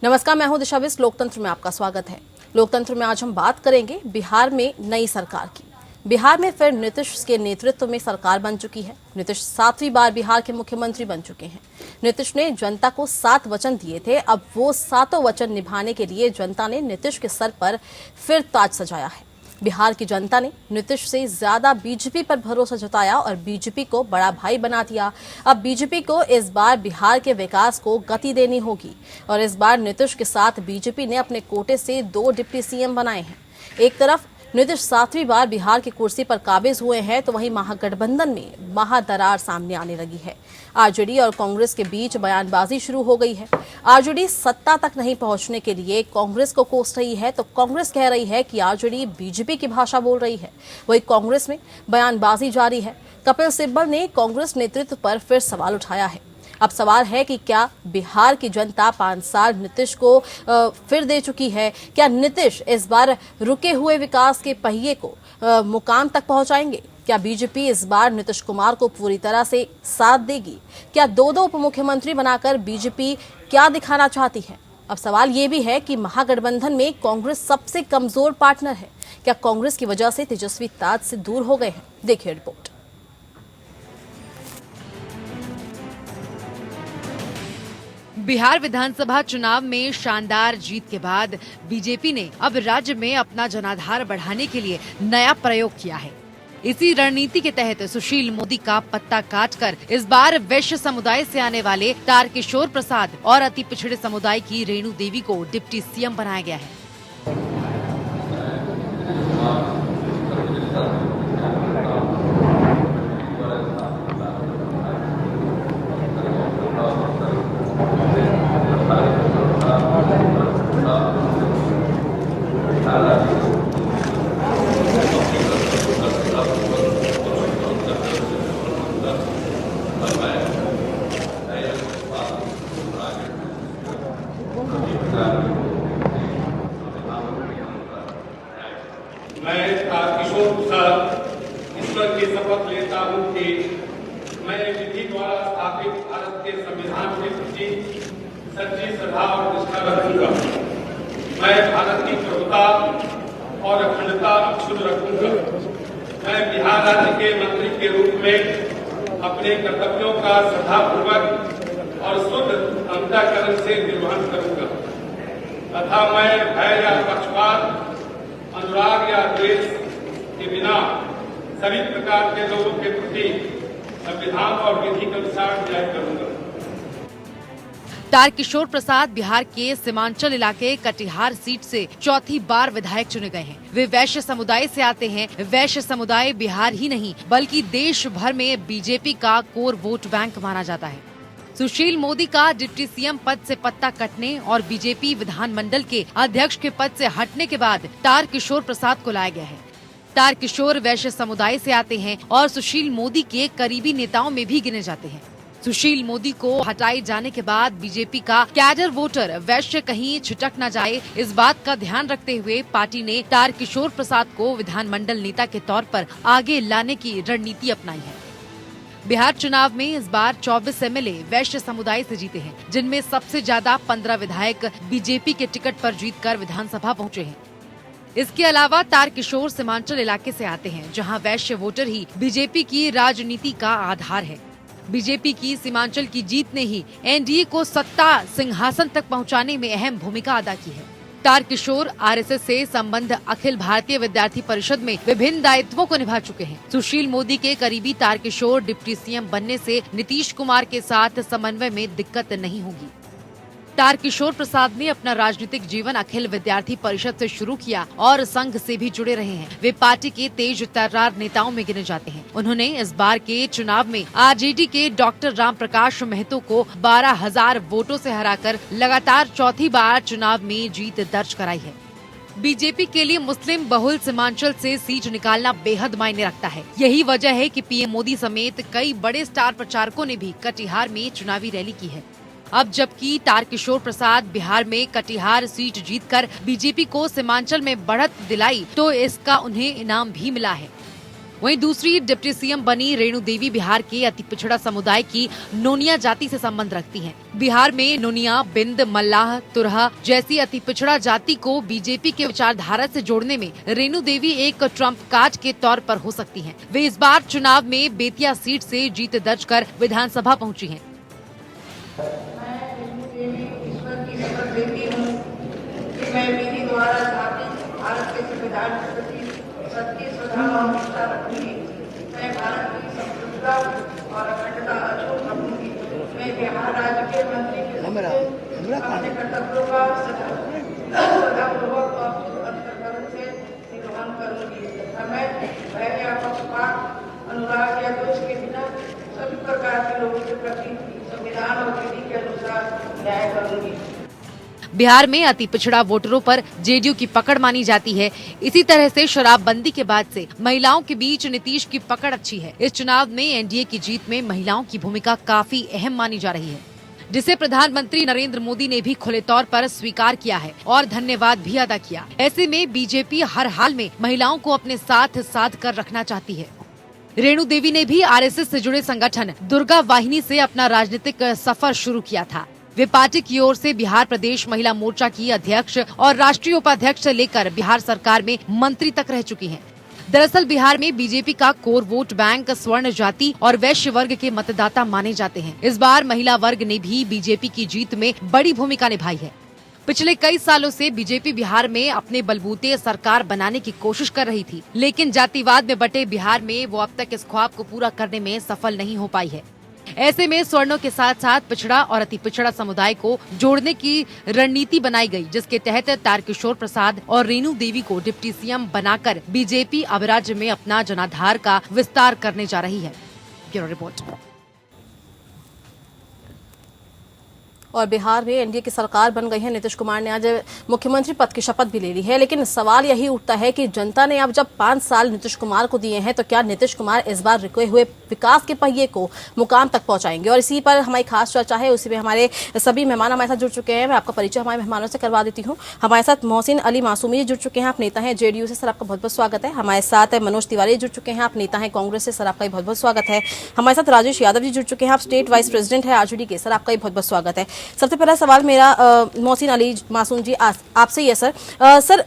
नमस्कार, मैं हूं दिशा बिस्ट। लोकतंत्र में आपका स्वागत है। लोकतंत्र में आज हम बात करेंगे बिहार में नई सरकार की। बिहार में फिर नीतीश के नेतृत्व में सरकार बन चुकी है। नीतीश 7वीं बार बिहार के मुख्यमंत्री बन चुके हैं। नीतीश ने जनता को 7 वचन दिए थे। अब वो 7 वचन निभाने के लिए जनता ने नीतीश के सर पर फिर ताज सजाया है। बिहार की जनता ने नीतीश से ज्यादा बीजेपी पर भरोसा जताया और बीजेपी को बड़ा भाई बना दिया। अब बीजेपी को इस बार बिहार के विकास को गति देनी होगी और इस बार नीतीश के साथ बीजेपी ने अपने कोटे से 2 डिप्टी सीएम बनाए हैं। एक तरफ नीतीश 7वीं बार बिहार की कुर्सी पर काबिज हुए हैं, तो वहीं महागठबंधन में महादरार सामने आने लगी है। आरजेडी और कांग्रेस के बीच बयानबाजी शुरू हो गई है। आरजेडी सत्ता तक नहीं पहुंचने के लिए कांग्रेस को कोस रही है, तो कांग्रेस कह रही है कि आरजेडी बीजेपी की भाषा बोल रही है। वहीं कांग्रेस में बयानबाजी जारी है। कपिल सिब्बल ने कांग्रेस नेतृत्व पर फिर सवाल उठाया है। अब सवाल है कि क्या बिहार की जनता 5 साल नीतीश को फिर दे चुकी है? क्या नीतीश इस बार रुके हुए विकास के पहिए को मुकाम तक पहुंचाएंगे? क्या बीजेपी इस बार नीतीश कुमार को पूरी तरह से साथ देगी? क्या 2 उप मुख्यमंत्री बनाकर बीजेपी क्या दिखाना चाहती है? अब सवाल ये भी है कि महागठबंधन में कांग्रेस सबसे कमजोर पार्टनर है। क्या कांग्रेस की वजह से तेजस्वी ताज से दूर हो गए हैं? देखिए रिपोर्ट। बिहार विधानसभा चुनाव में शानदार जीत के बाद बीजेपी ने अब राज्य में अपना जनाधार बढ़ाने के लिए नया प्रयोग किया है। इसी रणनीति के तहत सुशील मोदी का पत्ता काटकर इस बार वैश्य समुदाय से आने वाले तारकिशोर प्रसाद और अति पिछड़े समुदाय की रेणु देवी को डिप्टी सीएम बनाया गया है। मैं तारकिशोर प्रसाद ईश्वर की शपथ लेता हूं कि मैं विधि द्वारा स्थापित भारत के संविधान के प्रति सच्ची श्रद्धा और निष्ठा रखूंगा। मैं भारत की प्रभुता और अखंडता अक्षुण्ण रखूंगा। मैं बिहार राज्य के मंत्री के रूप में अपने कर्तव्यों का श्रद्धापूर्वक और शुद्ध अंतःकरण से निर्वहन करूंगा तथा मैं भय या पक्षपात, अनुराग या द्वेष के बिना सभी प्रकार के लोगों के प्रति संविधान और विधि के अनुसार न्याय करूंगा। तारकिशोर प्रसाद बिहार के सीमांचल इलाके कटिहार सीट से 4थी बार विधायक चुने गए हैं। वे वैश्य समुदाय से आते हैं। वैश्य समुदाय बिहार ही नहीं बल्कि देश भर में बीजेपी का कोर वोट बैंक माना जाता है। सुशील मोदी का डिप्टी सीएम पद से पत्ता कटने और बीजेपी विधानमंडल के अध्यक्ष के पद से हटने के बाद तारकिशोर प्रसाद को लाया गया है। तारकिशोर वैश्य समुदाय से आते हैं और सुशील मोदी के करीबी नेताओं में भी गिने जाते हैं। सुशील मोदी को हटाए जाने के बाद बीजेपी का कैडर वोटर वैश्य कहीं छिटक न जाए, इस बात का ध्यान रखते हुए पार्टी ने तारकिशोर प्रसाद को विधानमंडल नेता के तौर पर आगे लाने की रणनीति अपनाई है। बिहार चुनाव में इस बार 24 एमएलए वैश्य समुदाय से जीते हैं, जिनमें सबसे ज्यादा 15 विधायक बीजेपी के टिकट पर जीतकर विधानसभा पहुंचे हैं। इसके अलावा तारकिशोर सीमांचल इलाके से आते हैं, जहां वैश्य वोटर ही बीजेपी की राजनीति का आधार है। बीजेपी की सीमांचल की जीत ने ही एनडीए को सत्ता सिंहासन तक पहुंचाने में अहम भूमिका अदा की है। तारकिशोर आरएसएस से संबंध अखिल भारतीय विद्यार्थी परिषद में विभिन्न दायित्वों को निभा चुके हैं। सुशील मोदी के करीबी तारकिशोर डिप्टी सीएम बनने से नीतीश कुमार के साथ समन्वय में दिक्कत नहीं होगी। तारकिशोर प्रसाद ने अपना राजनीतिक जीवन अखिल विद्यार्थी परिषद से शुरू किया और संघ से भी जुड़े रहे हैं। वे पार्टी के तेज तर्रार नेताओं में गिने जाते हैं। उन्होंने इस बार के चुनाव में आरजेडी के डॉक्टर राम प्रकाश महतो को 12,000 वोटों से हराकर लगातार 4थी बार चुनाव में जीत दर्ज कराई है। बीजेपी के लिए मुस्लिम बहुल सीमांचल से सीट निकालना बेहद मायने रखता है। यही वजह है कि पीएम मोदी समेत कई बड़े स्टार प्रचारकों ने भी कटिहार में चुनावी रैली की है। अब जबकि तारकिशोर प्रसाद बिहार में कटिहार सीट जीतकर बीजेपी को सीमांचल में बढ़त दिलाई, तो इसका उन्हें इनाम भी मिला है। वहीं दूसरी डिप्टी सीएम बनी रेणु देवी बिहार के अति पिछड़ा समुदाय की नोनिया जाति से संबंध रखती हैं। बिहार में नोनिया, बिंद, मल्लाह, तुरहा जैसी अति पिछड़ा जाति को बीजेपी के विचारधारा से जोड़ने में रेणु देवी एक ट्रम्प कार्ड के तौर पर हो सकती हैं। वे इस बार चुनाव में बेतिया सीट से जीत दर्ज कर विधानसभा पहुंची हैं। मैं विधि द्वारा स्थापित भारत के संविधान के प्रति सच्ची श्रद्धा और निष्ठा रखूंगी। मैं भारत की संप्रभुता और अखंडता अछूत रखूंगी। मैं बिहार राज्य के मंत्री के अपने कर्तव्यों का श्रद्धापूर्वक और अंतर्करण से निर्वहन करूंगी। मैं भय या पक्षपात, अनुराग या दोष के बिना सभी प्रकार के लोगों के प्रति संविधान और विधि के अनुसार न्याय करूंगी। बिहार में अति पिछड़ा वोटरों पर जेडीयू की पकड़ मानी जाती है। इसी तरह से शराबबंदी के बाद से महिलाओं के बीच नीतीश की पकड़ अच्छी है। इस चुनाव में एनडीए की जीत में महिलाओं की भूमिका काफी अहम मानी जा रही है, जिसे प्रधानमंत्री नरेंद्र मोदी ने भी खुले तौर पर स्वीकार किया है और धन्यवाद भी अदा किया। ऐसे में बीजेपी हर हाल में महिलाओं को अपने साथ साध कर रखना चाहती है। रेणु देवी ने भी आरएसएस से जुड़े संगठन दुर्गा वाहिनी से अपना राजनीतिक सफर शुरू किया था। वे पार्टी की ओर से बिहार प्रदेश महिला मोर्चा की अध्यक्ष और राष्ट्रीय उपाध्यक्ष से लेकर बिहार सरकार में मंत्री तक रह चुकी हैं। दरअसल बिहार में बीजेपी का कोर वोट बैंक स्वर्ण जाति और वैश्य वर्ग के मतदाता माने जाते हैं। इस बार महिला वर्ग ने भी बीजेपी की जीत में बड़ी भूमिका निभाई है। पिछले कई सालों से बीजेपी बिहार में अपने बलबूते सरकार बनाने की कोशिश कर रही थी, लेकिन जातिवाद में बटे बिहार में वो अब तक इस ख्वाब को पूरा करने में सफल नहीं हो पाई है। ऐसे में स्वर्णों के साथ साथ पिछड़ा और अति पिछड़ा समुदाय को जोड़ने की रणनीति बनाई गई, जिसके तहत तारकिशोर प्रसाद और रेणु देवी को डिप्टी सीएम बनाकर बीजेपी अब राज्य में अपना जनाधार का विस्तार करने जा रही है। Bureau report. और बिहार में एनडीए की सरकार बन गई है। नीतीश कुमार ने आज मुख्यमंत्री पद की शपथ भी ले ली है, लेकिन सवाल यही उठता है कि जनता ने अब जब 5 साल नीतीश कुमार को दिए हैं तो क्या नीतीश कुमार इस बार रुके हुए विकास के पहिए को मुकाम तक पहुंचाएंगे। और इसी पर हमारी खास चर्चा है। उसी में हमारे सभी मेहमान हमारे साथ जुड़ चुके हैं। मैं आपका परिचय हमारे मेहमानों से करवा देती हूँ। हमारे साथ मोहसिन अली मासूमी जुड़ चुके हैं, आप नेता हैं जेडीयू से, सर आपका बहुत बहुत स्वागत है। हमारे साथ मनोज तिवारी जुड़ चुके हैं, आप नेता हैं कांग्रेस से, सर आपका बहुत बहुत स्वागत है। हमारे साथ राजेश यादव जी जुड़ चुके हैं, आप स्टेट वाइस प्रेसिडेंट है आरजेडी के, सर आपका बहुत बहुत स्वागत है। सबसे पहला सवाल मेरा मोहसिन अली मासूम जी आपसे ही है सर। सर,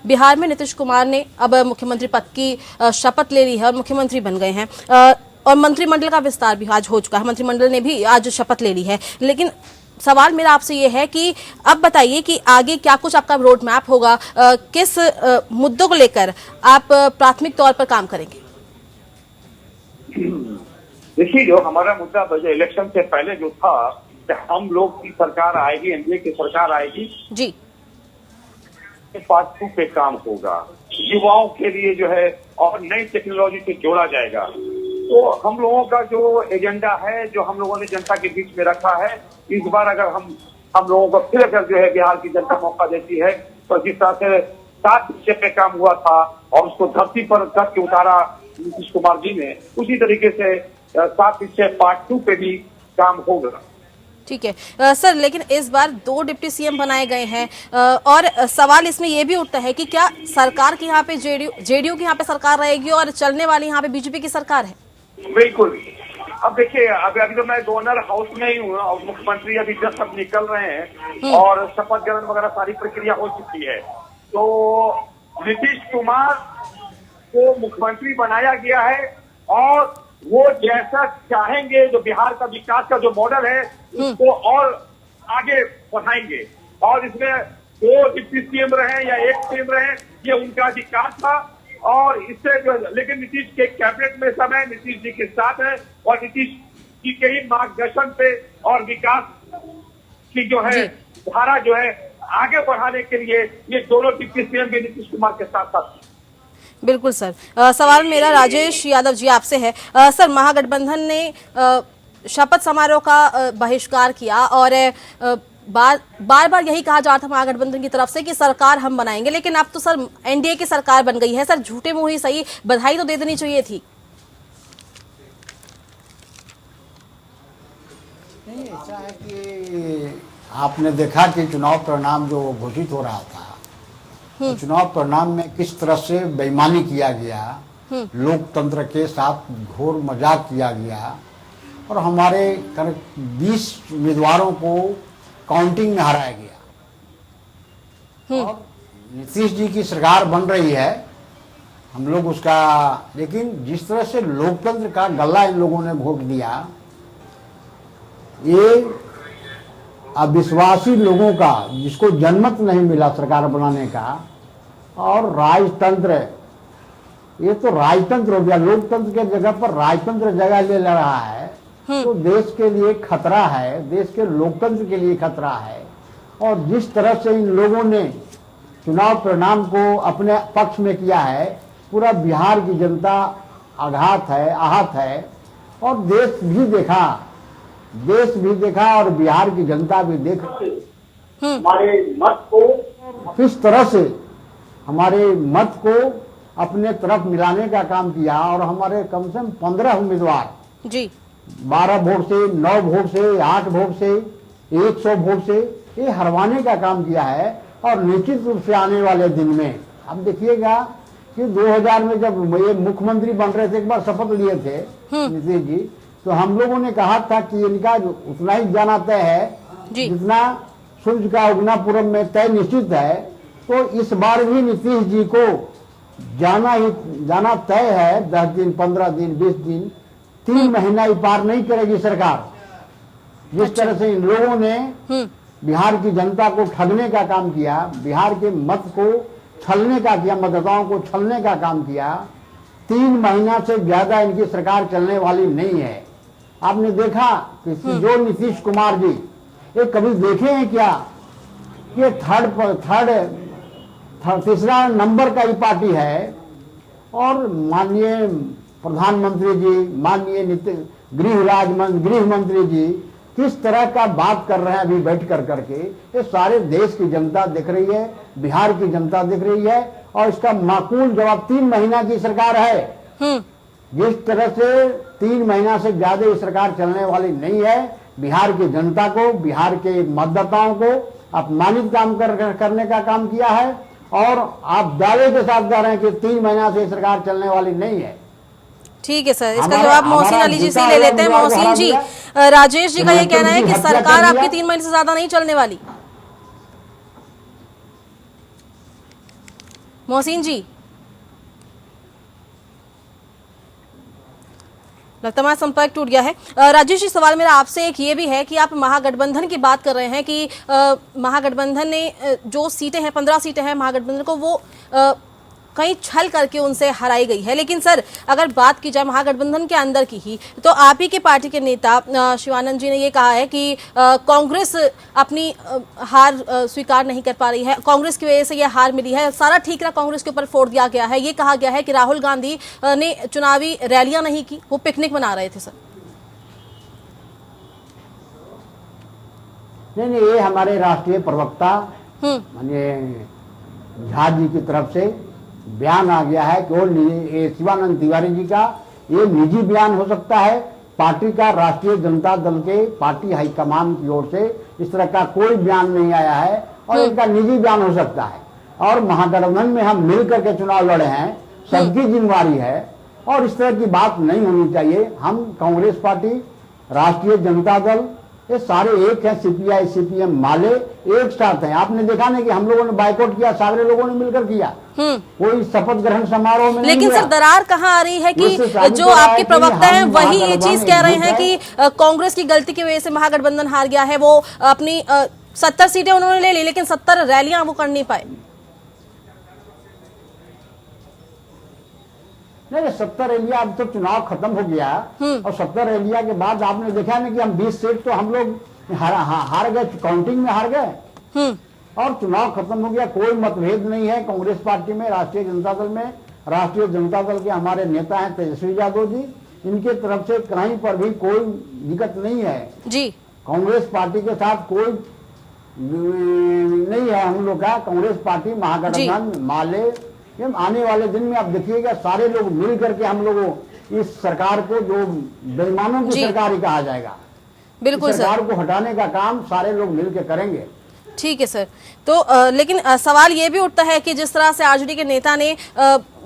बिहार में नीतीश कुमार ने अब मुख्यमंत्री पद की शपथ ले ली है और मुख्यमंत्री बन गए हैं, और मंत्रिमंडल का विस्तार भी आज हो चुका है, मंत्रिमंडल ने भी आज शपथ ले ली है। लेकिन सवाल मेरा आपसे ये है कि अब बताइए कि आगे क्या कुछ आपका रोड मैप होगा, किस मुद्दों को लेकर आप प्राथमिक तौर पर काम करेंगे। देखिए, जो हमारा मुद्दा इलेक्शन से पहले जो था, हम लोग की सरकार आएगी, एनडीए की सरकार आएगी जी, पार्ट 2 पे काम होगा, युवाओं के लिए जो है और नई टेक्नोलॉजी से जोड़ा जाएगा। तो हम लोगों का जो एजेंडा है, जो हम लोगों ने जनता के बीच में रखा है, इस बार अगर हम लोगों को फिर अगर जो है बिहार की जनता मौका देती है, तो जिस तरह से 7 विषय पे काम हुआ था और उसको धरती पर करके उतारा नीतीश कुमार जी ने, उसी तरीके से 7 विषय पार्ट 2 पे भी काम होगा। ठीक है सर, लेकिन इस बार 2 डिप्टी सीएम बनाए गए हैं, और सवाल इसमें यह भी उठता है कि क्या सरकार की यहाँ पे जेडीयू की यहाँ पे सरकार रहेगी और चलने वाली यहाँ पे बीजेपी की सरकार है। बिल्कुल। अब देखिए, अभी तो मैं गवर्नर हाउस में ही हूँ और मुख्यमंत्री अभी जस्ट सब निकल रहे हैं और शपथ ग्रहण वगैरह सारी प्रक्रिया हो चुकी है। तो नीतीश कुमार को मुख्यमंत्री बनाया गया है और वो जैसा चाहेंगे, जो बिहार का विकास का जो मॉडल है उसको और आगे बढ़ाएंगे। और इसमें 2 डिप्टी सीएम रहे या 1 सीएम रहे, ये उनका अधिकार था। और इससे जो, लेकिन नीतीश के कैबिनेट में सब है, नीतीश जी के साथ है और नीतीश जी के ही मार्गदर्शन पे और विकास की जो है धारा जो है आगे बढ़ाने के लिए ये दोनों डिप्टी सीएम भी नीतीश कुमार के साथ साथ। बिल्कुल सर, सवाल मेरा राजेश यादव जी आपसे है। सर, महागठबंधन ने शपथ समारोह का बहिष्कार किया और बार बार यही कहा जा रहा था महागठबंधन की तरफ से कि सरकार हम बनाएंगे, लेकिन अब तो सर एनडीए की सरकार बन गई है। सर, झूठे मुंह ही सही, बधाई तो दे देनी चाहिए थी। नहीं, ऐसा है कि आपने देखा कि चुनाव परिणाम जो घोषित हो रहा था, तो चुनाव परिणाम में किस तरह से बेईमानी किया गया लोकतंत्र के साथ घोर मजाक किया गया और हमारे करीब 20 उम्मीदवारों को काउंटिंग में हराया गया। और नीतीश जी की सरकार बन रही है, हम लोग उसका, लेकिन जिस तरह से लोकतंत्र का गला इन लोगों ने घोट दिया, ये अविश्वासी लोगों का, जिसको जनमत नहीं मिला सरकार बनाने का, और राजतंत्र, ये तो राजतंत्र हो गया, लोकतंत्र के जगह पर राजतंत्र जगह ले रहा है, तो देश के लिए खतरा है, देश के लोकतंत्र के लिए खतरा है। और जिस तरह से इन लोगों ने चुनाव परिणाम को अपने पक्ष में किया है, पूरा बिहार की जनता आघात है, आहत है, और देश भी देखा और बिहार की जनता भी देख हमारे मत को किस तरह से हमारे मत को अपने तरफ मिलाने का काम किया। और हमारे कम से कम 15 उम्मीदवार जी 12 वोट से, 9 वोट से, 8 वोट से, 100 वोट से ये हरवाने का काम किया है। और निश्चित रूप से आने वाले दिन में अब देखिएगा कि 2000 में जब ये मुख्यमंत्री बन रहे थे, एक बार शपथ लिए थे नीतीश जी, तो हम लोगों ने कहा था कि इनका उतना ही जाना तय है जितना सूर्य का उगना पूरब में तय निश्चित है। तो इस बार भी नीतीश जी को जाना तय है। 10 दिन, 15 दिन, 20 दिन, 3 महीना ही पार नहीं करेगी सरकार। जिस तरह से इन लोगों ने बिहार की जनता को ठगने का काम किया, बिहार के मत को छलने का किया, मतदाताओं को छलने का काम किया, 3 महीना से ज्यादा इनकी सरकार चलने वाली नहीं है। आपने देखा कि जो नीतीश कुमार जी, ये कभी देखे हैं क्या कि तीसरा नंबर का ही पार्टी है। और माननीय प्रधानमंत्री जी, माननीय गृह मंत्री जी किस तरह का बात कर रहे हैं अभी बैठ करके, ये सारे देश की जनता देख रही है, बिहार की जनता देख रही है। और इसका माकूल जवाब 3 महीना की सरकार है। जिस तरह से 3 महीना से ज्यादा ये सरकार चलने वाली नहीं है, बिहार की जनता को, बिहार के मतदाताओं को अपमानित काम करने का काम किया है। और आप दावे के साथ कह रहे हैं कि 3 महीना से सरकार चलने वाली नहीं है। ठीक है सर, इसका जवाब मोहसिन अली जी से ले लेते हैं। मोहसिन जी, राजेश जी का ये कहना है कि सरकार आपकी 3 महीने से ज्यादा नहीं चलने वाली। मोहसिन जी, लगता है हमारा संपर्क टूट गया है। राजेश जी, सवाल मेरा आपसे एक ये भी है कि आप महागठबंधन की बात कर रहे हैं कि महागठबंधन ने जो सीटें हैं, 15 सीटें हैं महागठबंधन को, वो कहीं छल करके उनसे हराई गई है। लेकिन सर, अगर बात की जाए महागठबंधन के अंदर की ही, तो आप ही के पार्टी के नेता शिवानंद जी ने ये कहा है कि कांग्रेस अपनी हार स्वीकार नहीं कर पा रही है, कांग्रेस की वजह से ये हार मिली है, सारा ठीकरा कांग्रेस के ऊपर फोड़ दिया गया है। ये कहा गया है कि राहुल गांधी ने चुनावी रैलियां नहीं की, वो पिकनिक मना रहे थे। सर नहीं, ये हमारे राष्ट्रीय प्रवक्ता माननीय झा जी की तरफ से बयान आ गया है कि शिवानंद तिवारी जी का ये निजी बयान हो सकता है। पार्टी का, राष्ट्रीय जनता दल के पार्टी हाईकमान की ओर से इस तरह का कोई बयान नहीं आया है और इनका निजी बयान हो सकता है। और महागठबंधन में हम मिलकर के चुनाव लड़े हैं, सबकी जिम्मेवारी है और इस तरह की बात नहीं होनी चाहिए। हम कांग्रेस पार्टी, राष्ट्रीय जनता दल, ये सारे एक है, सीपीआई, सीपीएम, माले एक साथ हैं। आपने देखा नहीं कि हम लोगों ने बाइकआउट किया, सारे लोगों ने मिलकर किया, कोई शपथ ग्रहण समारोह में। लेकिन सर, दरार कहाँ आ रही है कि जो आपके प्रवक्ता हैं वही ये चीज कह रहे हैं कि कांग्रेस की गलती की वजह से महागठबंधन हार गया है। वो अपनी 70 सीटें उन्होंने ले ली, लेकिन 70 रैलियां वो कर नहीं पाए। नहीं, 70 रैलियां, अब तो चुनाव खत्म हो गया और 70 रैलियां के बाद आपने देखा ना कि हम 20 सीट तो हम लोग हार गए, काउंटिंग में हार गए और चुनाव खत्म हो गया। कोई मतभेद नहीं है कांग्रेस पार्टी में, राष्ट्रीय जनता दल में। राष्ट्रीय जनता दल के हमारे नेता हैं तेजस्वी यादव जी, इनके तरफ से कहीं पर भी कोई दिक्कत नहीं है जी। कांग्रेस पार्टी के साथ कोई नहीं है हम लोग का। कांग्रेस पार्टी, महागठबंधन, माले, आने वाले दिन में आप देखिएगा सारे लोग मिल करके हम लोगों इस सरकार को, जो बेईमानों की सरकार ही कहा जाएगा, बिल्कुल सरकार को हटाने का काम सारे लोग मिलकर करेंगे। ठीक है सर। तो लेकिन सवाल ये भी उठता है कि जिस तरह से आरजेडी के नेता ने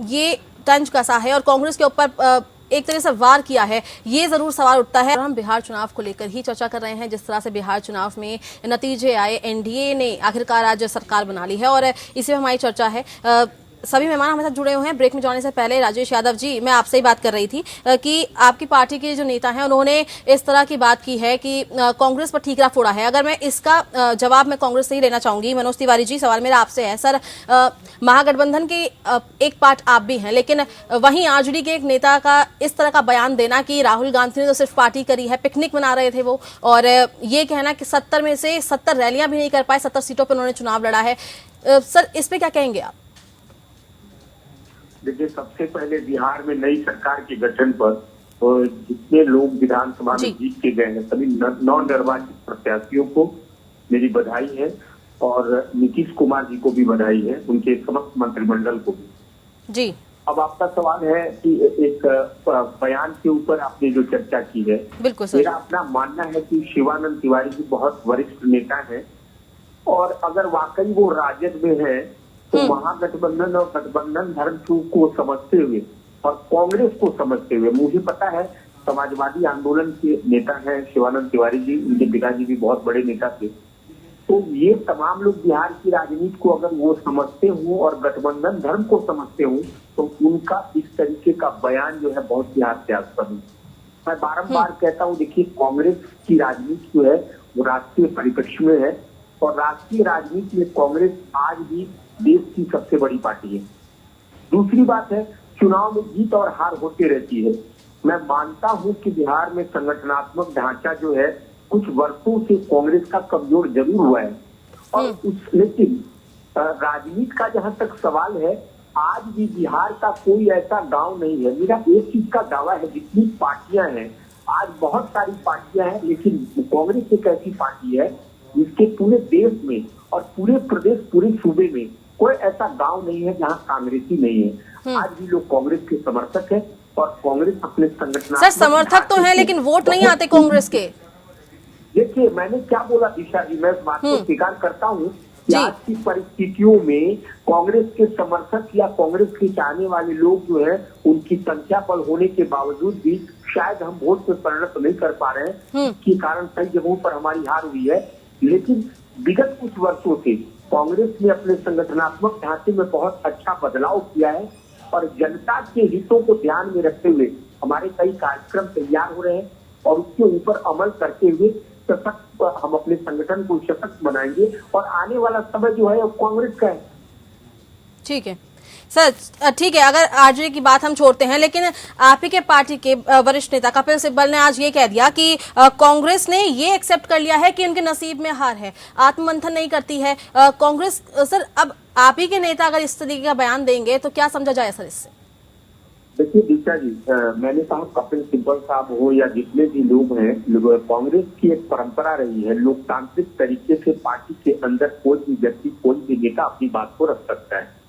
ये तंज कसा है और कांग्रेस के ऊपर एक तरह से वार किया है, ये जरूर सवाल उठता है। हम बिहार चुनाव को लेकर ही चर्चा कर रहे हैं। जिस तरह से बिहार चुनाव में नतीजे आए, एनडीए ने आखिरकार आज सरकार बना ली है और इसी में हमारी चर्चा है। सभी मेहमान हमारे साथ जुड़े हुए हैं। ब्रेक में जाने से पहले राजेश यादव जी, मैं आपसे ही बात कर रही थी कि आपकी पार्टी के जो नेता हैं उन्होंने इस तरह की बात की है कि कांग्रेस पर ठीकरा फोड़ा है। अगर मैं इसका जवाब मैं कांग्रेस से ही लेना चाहूंगी। मनोज तिवारी जी, सवाल मेरा आपसे है। सर, महागठबंधन के एक पार्ट आप भी हैं, लेकिन वहीं आरजेडी के एक नेता का इस तरह का बयान देना कि राहुल गांधी ने तो सिर्फ पार्टी करी है, पिकनिक मना रहे थे वो, और ये कहना कि 70 में से 70 रैलियां भी नहीं कर पाए, 70 सीटों पर उन्होंने चुनाव लड़ा है। सर, इस पे क्या कहेंगे आप? देखिए, सबसे पहले बिहार में नई सरकार के गठन पर जितने लोग विधानसभा में जीत के गए हैं, सभी नवनिर्वाचित प्रत्याशियों को मेरी बधाई है और नीतीश कुमार जी को भी बधाई है, उनके समस्त मंत्रिमंडल को भी जी। अब आपका सवाल है कि एक बयान के ऊपर आपने जो चर्चा की है, बिल्कुल सर। मेरा अपना मानना है कि शिवानंद तिवारी जी बहुत वरिष्ठ नेता है और अगर वाकई वो राजद में है तो महागठबंधन और गठबंधन धर्म को समझते हुए और कांग्रेस को समझते हुए, मुझे पता है समाजवादी आंदोलन के नेता हैं शिवानंद तिवारी जी, उनके पिताजी भी बहुत बड़े नेता थे, तो ये तमाम लोग बिहार की राजनीति को अगर वो समझते हो और गठबंधन धर्म को समझते हो तो उनका इस तरीके का बयान जो है बहुत ही हास्यास्पद है। मैं बारम्बार कहता हूँ, देखिए कांग्रेस की राजनीति जो है वो राष्ट्रीय परिप्रेक्ष्य में है और राष्ट्रीय राजनीति में कांग्रेस आज भी देश की सबसे बड़ी पार्टी है। दूसरी बात है, चुनाव में जीत और हार होती रहती है। मैं मानता हूं कि बिहार में संगठनात्मक ढांचा जो है कुछ वर्षों से कांग्रेस का कमजोर जरूर हुआ है और लेकिन राजनीति का जहां तक सवाल है, आज भी बिहार का कोई ऐसा गांव नहीं है, मेरा एक चीज का दावा है, जितनी पार्टियां हैं आज बहुत सारी पार्टियां हैं, लेकिन कांग्रेस एक ऐसी पार्टी है जिसके पूरे देश में और पूरे प्रदेश, पूरे सूबे में कोई ऐसा गांव नहीं है जहां कांग्रेसी नहीं है। आज भी लोग कांग्रेस के समर्थक है और कांग्रेस अपने संगठन सर समर्थक तो है लेकिन वोट नहीं आते कांग्रेस के। देखिए, मैंने क्या बोला दिशा जी, मैं इस बात को स्वीकार करता हूँ कि आज की परिस्थितियों में कांग्रेस के समर्थक या कांग्रेस के चाहने वाले लोग जो है उनकी संख्या बल होने के बावजूद भी शायद हम वोट में परिणत नहीं कर पा रहे हैं, इसके कारण कई जगहों पर हमारी हार हुई है। लेकिन विगत कुछ वर्षों से कांग्रेस ने अपने संगठनात्मक ढांचे में बहुत अच्छा बदलाव किया है और जनता के हितों को ध्यान में रखते हुए हमारे कई कार्यक्रम तैयार हो रहे हैं और उसके ऊपर अमल करते हुए सशक्त हम अपने संगठन को सशक्त बनाएंगे और आने वाला समय जो है वो कांग्रेस का है। ठीक है सर, ठीक है। अगर आरजेडी की बात हम छोड़ते हैं, लेकिन आप ही के पार्टी के वरिष्ठ नेता कपिल सिब्बल ने आज ये कह दिया कि कांग्रेस ने ये एक्सेप्ट कर लिया है कि उनके नसीब में हार है, आत्ममंथन नहीं करती है कांग्रेस। सर, अब आप ही के नेता अगर इस तरीके का बयान देंगे तो क्या समझा जाए सर इससे? देखिए दीक्षा जी, मैंने कहा कपिल सिब्बल साहब हो या जितने भी लोग हैं, कांग्रेस की एक परंपरा रही है, लोकतांत्रिक तरीके से पार्टी के अंदर कोई भी व्यक्ति, कोई भी नेता अपनी बात को रख सकता है।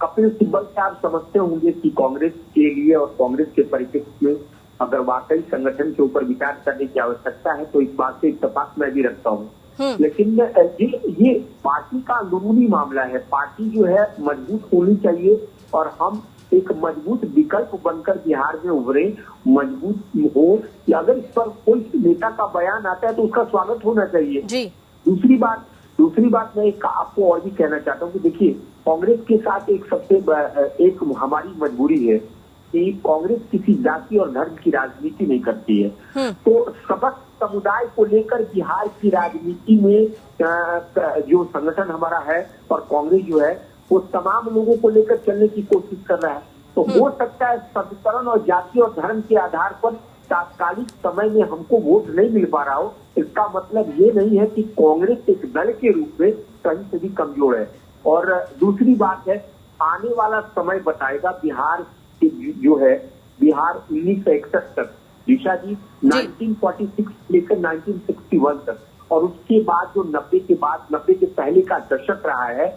कपिल सिब्बल से आप समझते होंगे कि कांग्रेस के लिए और कांग्रेस के परिप्रेक्ष्य में अगर वाकई संगठन के ऊपर विचार करने की आवश्यकता है तो इस बात से इत्तेफाक मैं भी रखता हूँ। लेकिन ये पार्टी का अंदरूनी मामला है। पार्टी जो है मजबूत होनी चाहिए और हम एक मजबूत विकल्प बनकर बिहार में उभरे, मजबूत हो कि अगर इस पर कोई नेता का बयान आता है तो उसका स्वागत होना चाहिए जी। दूसरी बात मैं आपको और भी कहना चाहता हूँ कि देखिए, कांग्रेस के साथ एक हमारी मजबूरी है कि कांग्रेस किसी जाति और धर्म की राजनीति नहीं करती है। तो समस्त समुदाय को लेकर बिहार की राजनीति में जो संगठन हमारा है और कांग्रेस जो है वो तमाम लोगों को लेकर चलने की कोशिश कर रहा है। तो हो सकता है समीकरण और जाति और धर्म के आधार पर तात्कालिक समय में हमको वोट नहीं मिल पा रहा हो, इसका मतलब ये नहीं है कि कांग्रेस एक दल के रूप में कहीं से भी कमजोर है। और दूसरी बात है, आने वाला समय बताएगा बिहार जो है, बिहार 1961 तक दिशा जी 1946 लेकर 1961 तक और उसके बाद जो 90 के पहले का दशक रहा है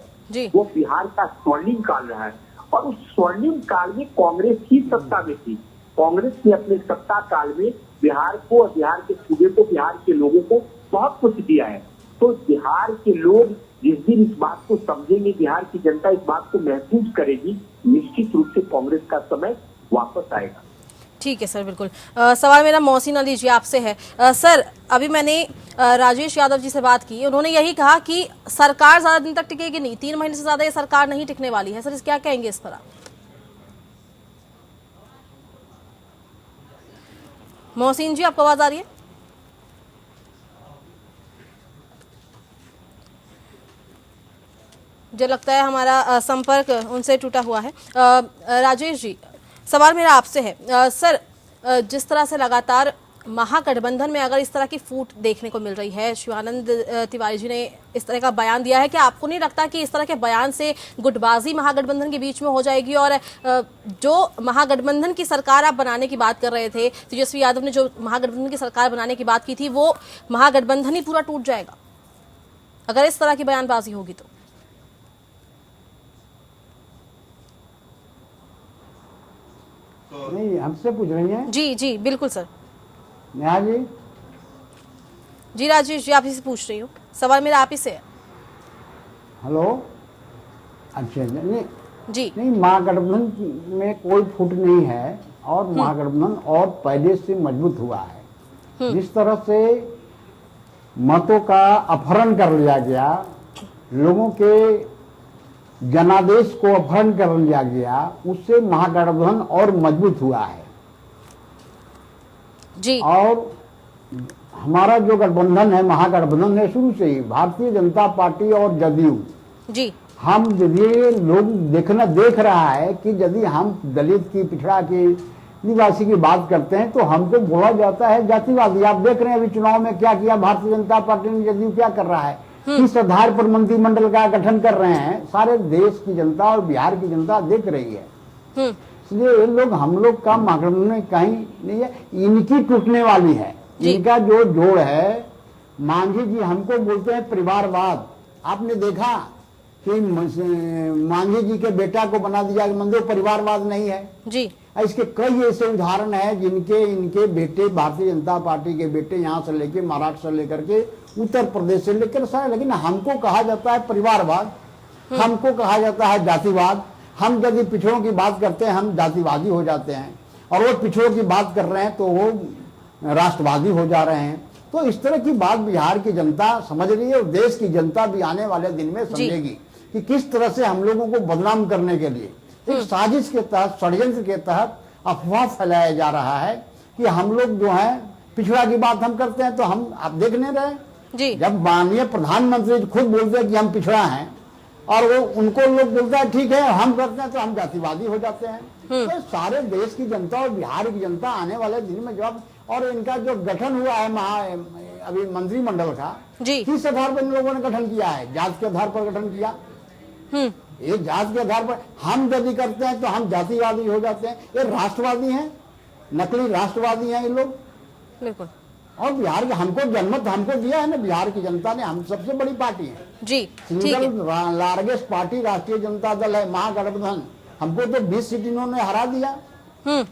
वो बिहार का स्वर्णिम काल रहा है और उस स्वर्णिम काल में कांग्रेस ही सत्ता में थी। कांग्रेस ने अपने सत्ता काल में बिहार को और बिहार के सूबे को, बिहार के लोगों को बहुत कुछ दिया है। तो बिहार के लोग जिस दिन इस बात को समझेंगे, बिहार की जनता इस बात को महसूस करेगी, निश्चित रूप से कांग्रेस का समय वापस आएगा। ठीक है सर, बिल्कुल। सवाल मेरा मोहसिन अली जी आपसे है। सर, अभी मैंने राजेश यादव जी से बात की, उन्होंने यही कहा कि सरकार ज्यादा दिन तक टिकेगी नहीं, 3 महीने से ज्यादा ये सरकार नहीं टिकने वाली है। सर, इस क्या कहेंगे इस पर आप? मोहसिन जी, आपको आवाज आ रही है? मुझे लगता है हमारा संपर्क उनसे टूटा हुआ है। राजेश जी, सवाल मेरा आपसे है। सर, जिस तरह से लगातार महागठबंधन में अगर इस तरह की फूट देखने को मिल रही है, शिवानंद तिवारी जी ने इस तरह का बयान दिया है, कि आपको नहीं लगता कि इस तरह के बयान से गुटबाजी महागठबंधन के बीच में हो जाएगी, और जो महागठबंधन की सरकार आप बनाने की बात कर रहे थे, तेजस्वी यादव ने जो महागठबंधन की सरकार बनाने की बात की थी, वो महागठबंधन ही पूरा टूट जाएगा अगर इस तरह की बयानबाजी होगी तो? नहीं, हमसे पूछ रही हैं? जी जी बिल्कुल सर। नेहा जी? जी राजेश जी, आप ही से पूछ रही हूँ, सवाल मेरा आप ही से है। हेलो, अच्छा। नहीं जी नहीं, महागठबंधन में कोई फूट नहीं है, और महागठबंधन और पहले से मजबूत हुआ है। जिस तरह से मतों का अपहरण कर लिया गया, लोगों के जनादेश को अपहरण कर लिया गया, उससे महागठबंधन और मजबूत हुआ है। जी। और हमारा जो गठबंधन है, महागठबंधन है, शुरू से ही भारतीय जनता पार्टी और जदयू जी, हम ये लोग देख रहा है कि यदि हम दलित की, पिछड़ा की, निवासी की बात करते हैं तो हमको बोला जाता है जातिवादी। आप देख रहे हैं अभी चुनाव में क्या किया भारतीय जनता पार्टी ने, जदयू क्या कर रहा है, किस आधार पर मंत्रिमंडल का गठन कर रहे हैं। सारे देश की जनता और बिहार की जनता देख रही है। इसलिए ये लोग, हम लोग का महागठबंधन में कहीं नहीं है, इनकी टूटने वाली है। इनका जो जोड़ है, मांझी जी हमको बोलते हैं परिवारवाद। आपने देखा कि मांझी जी के बेटा को बना दिया मंदिर, परिवारवाद नहीं है जी। इसके कई ऐसे उदाहरण है जिनके इनके बेटे, भारतीय जनता पार्टी के बेटे, यहाँ से लेके महाराष्ट्र से लेकर के उत्तर प्रदेश से लेकर सारे, लेकिन हमको कहा जाता है परिवारवाद, हमको कहा जाता है जातिवाद। हम यदि पिछड़ों की बात करते हैं हम जातिवादी हो जाते हैं, और वो पिछड़ों की बात कर रहे हैं तो वो राष्ट्रवादी हो जा रहे हैं। तो इस तरह की बात बिहार की जनता समझ रही है, और देश की जनता भी आने वाले दिन में समझेगी कि किस तरह से हम लोगों को बदनाम करने के लिए एक साजिश के तहत, षड्यंत्र के तहत अफवाह फैलाया जा रहा है कि हम लोग जो है पिछड़ा की बात हम करते हैं। तो हम आप देख नहीं रहे जी, जब माननीय प्रधानमंत्री खुद बोलते हैं कि हम पिछड़ा हैं, और वो उनको लोग बोलता है ठीक है हम करते हैं, तो हम जातिवादी हो जाते हैं। तो सारे देश की जनता और बिहार की जनता आने वाले दिन में जब, और इनका जो गठन हुआ है अभी मंत्रिमंडल का, किस आधार पर इन लोगों ने गठन किया है? जात के आधार पर गठन किया। ये जात के आधार पर हम यदि करते हैं तो हम जातिवादी हो जाते हैं। ये राष्ट्रवादी हैं, नकली राष्ट्रवादी हैं ये लोग। बिल्कुल। और बिहार के, हमको जनमत हमको दिया है ना बिहार की जनता ने, हम सबसे बड़ी पार्टी है जी, सिंगल लार्जेस्ट पार्टी राष्ट्रीय जनता दल है, महागठबंधन। हमको तो 20 सीट इन्होंने हरा दिया।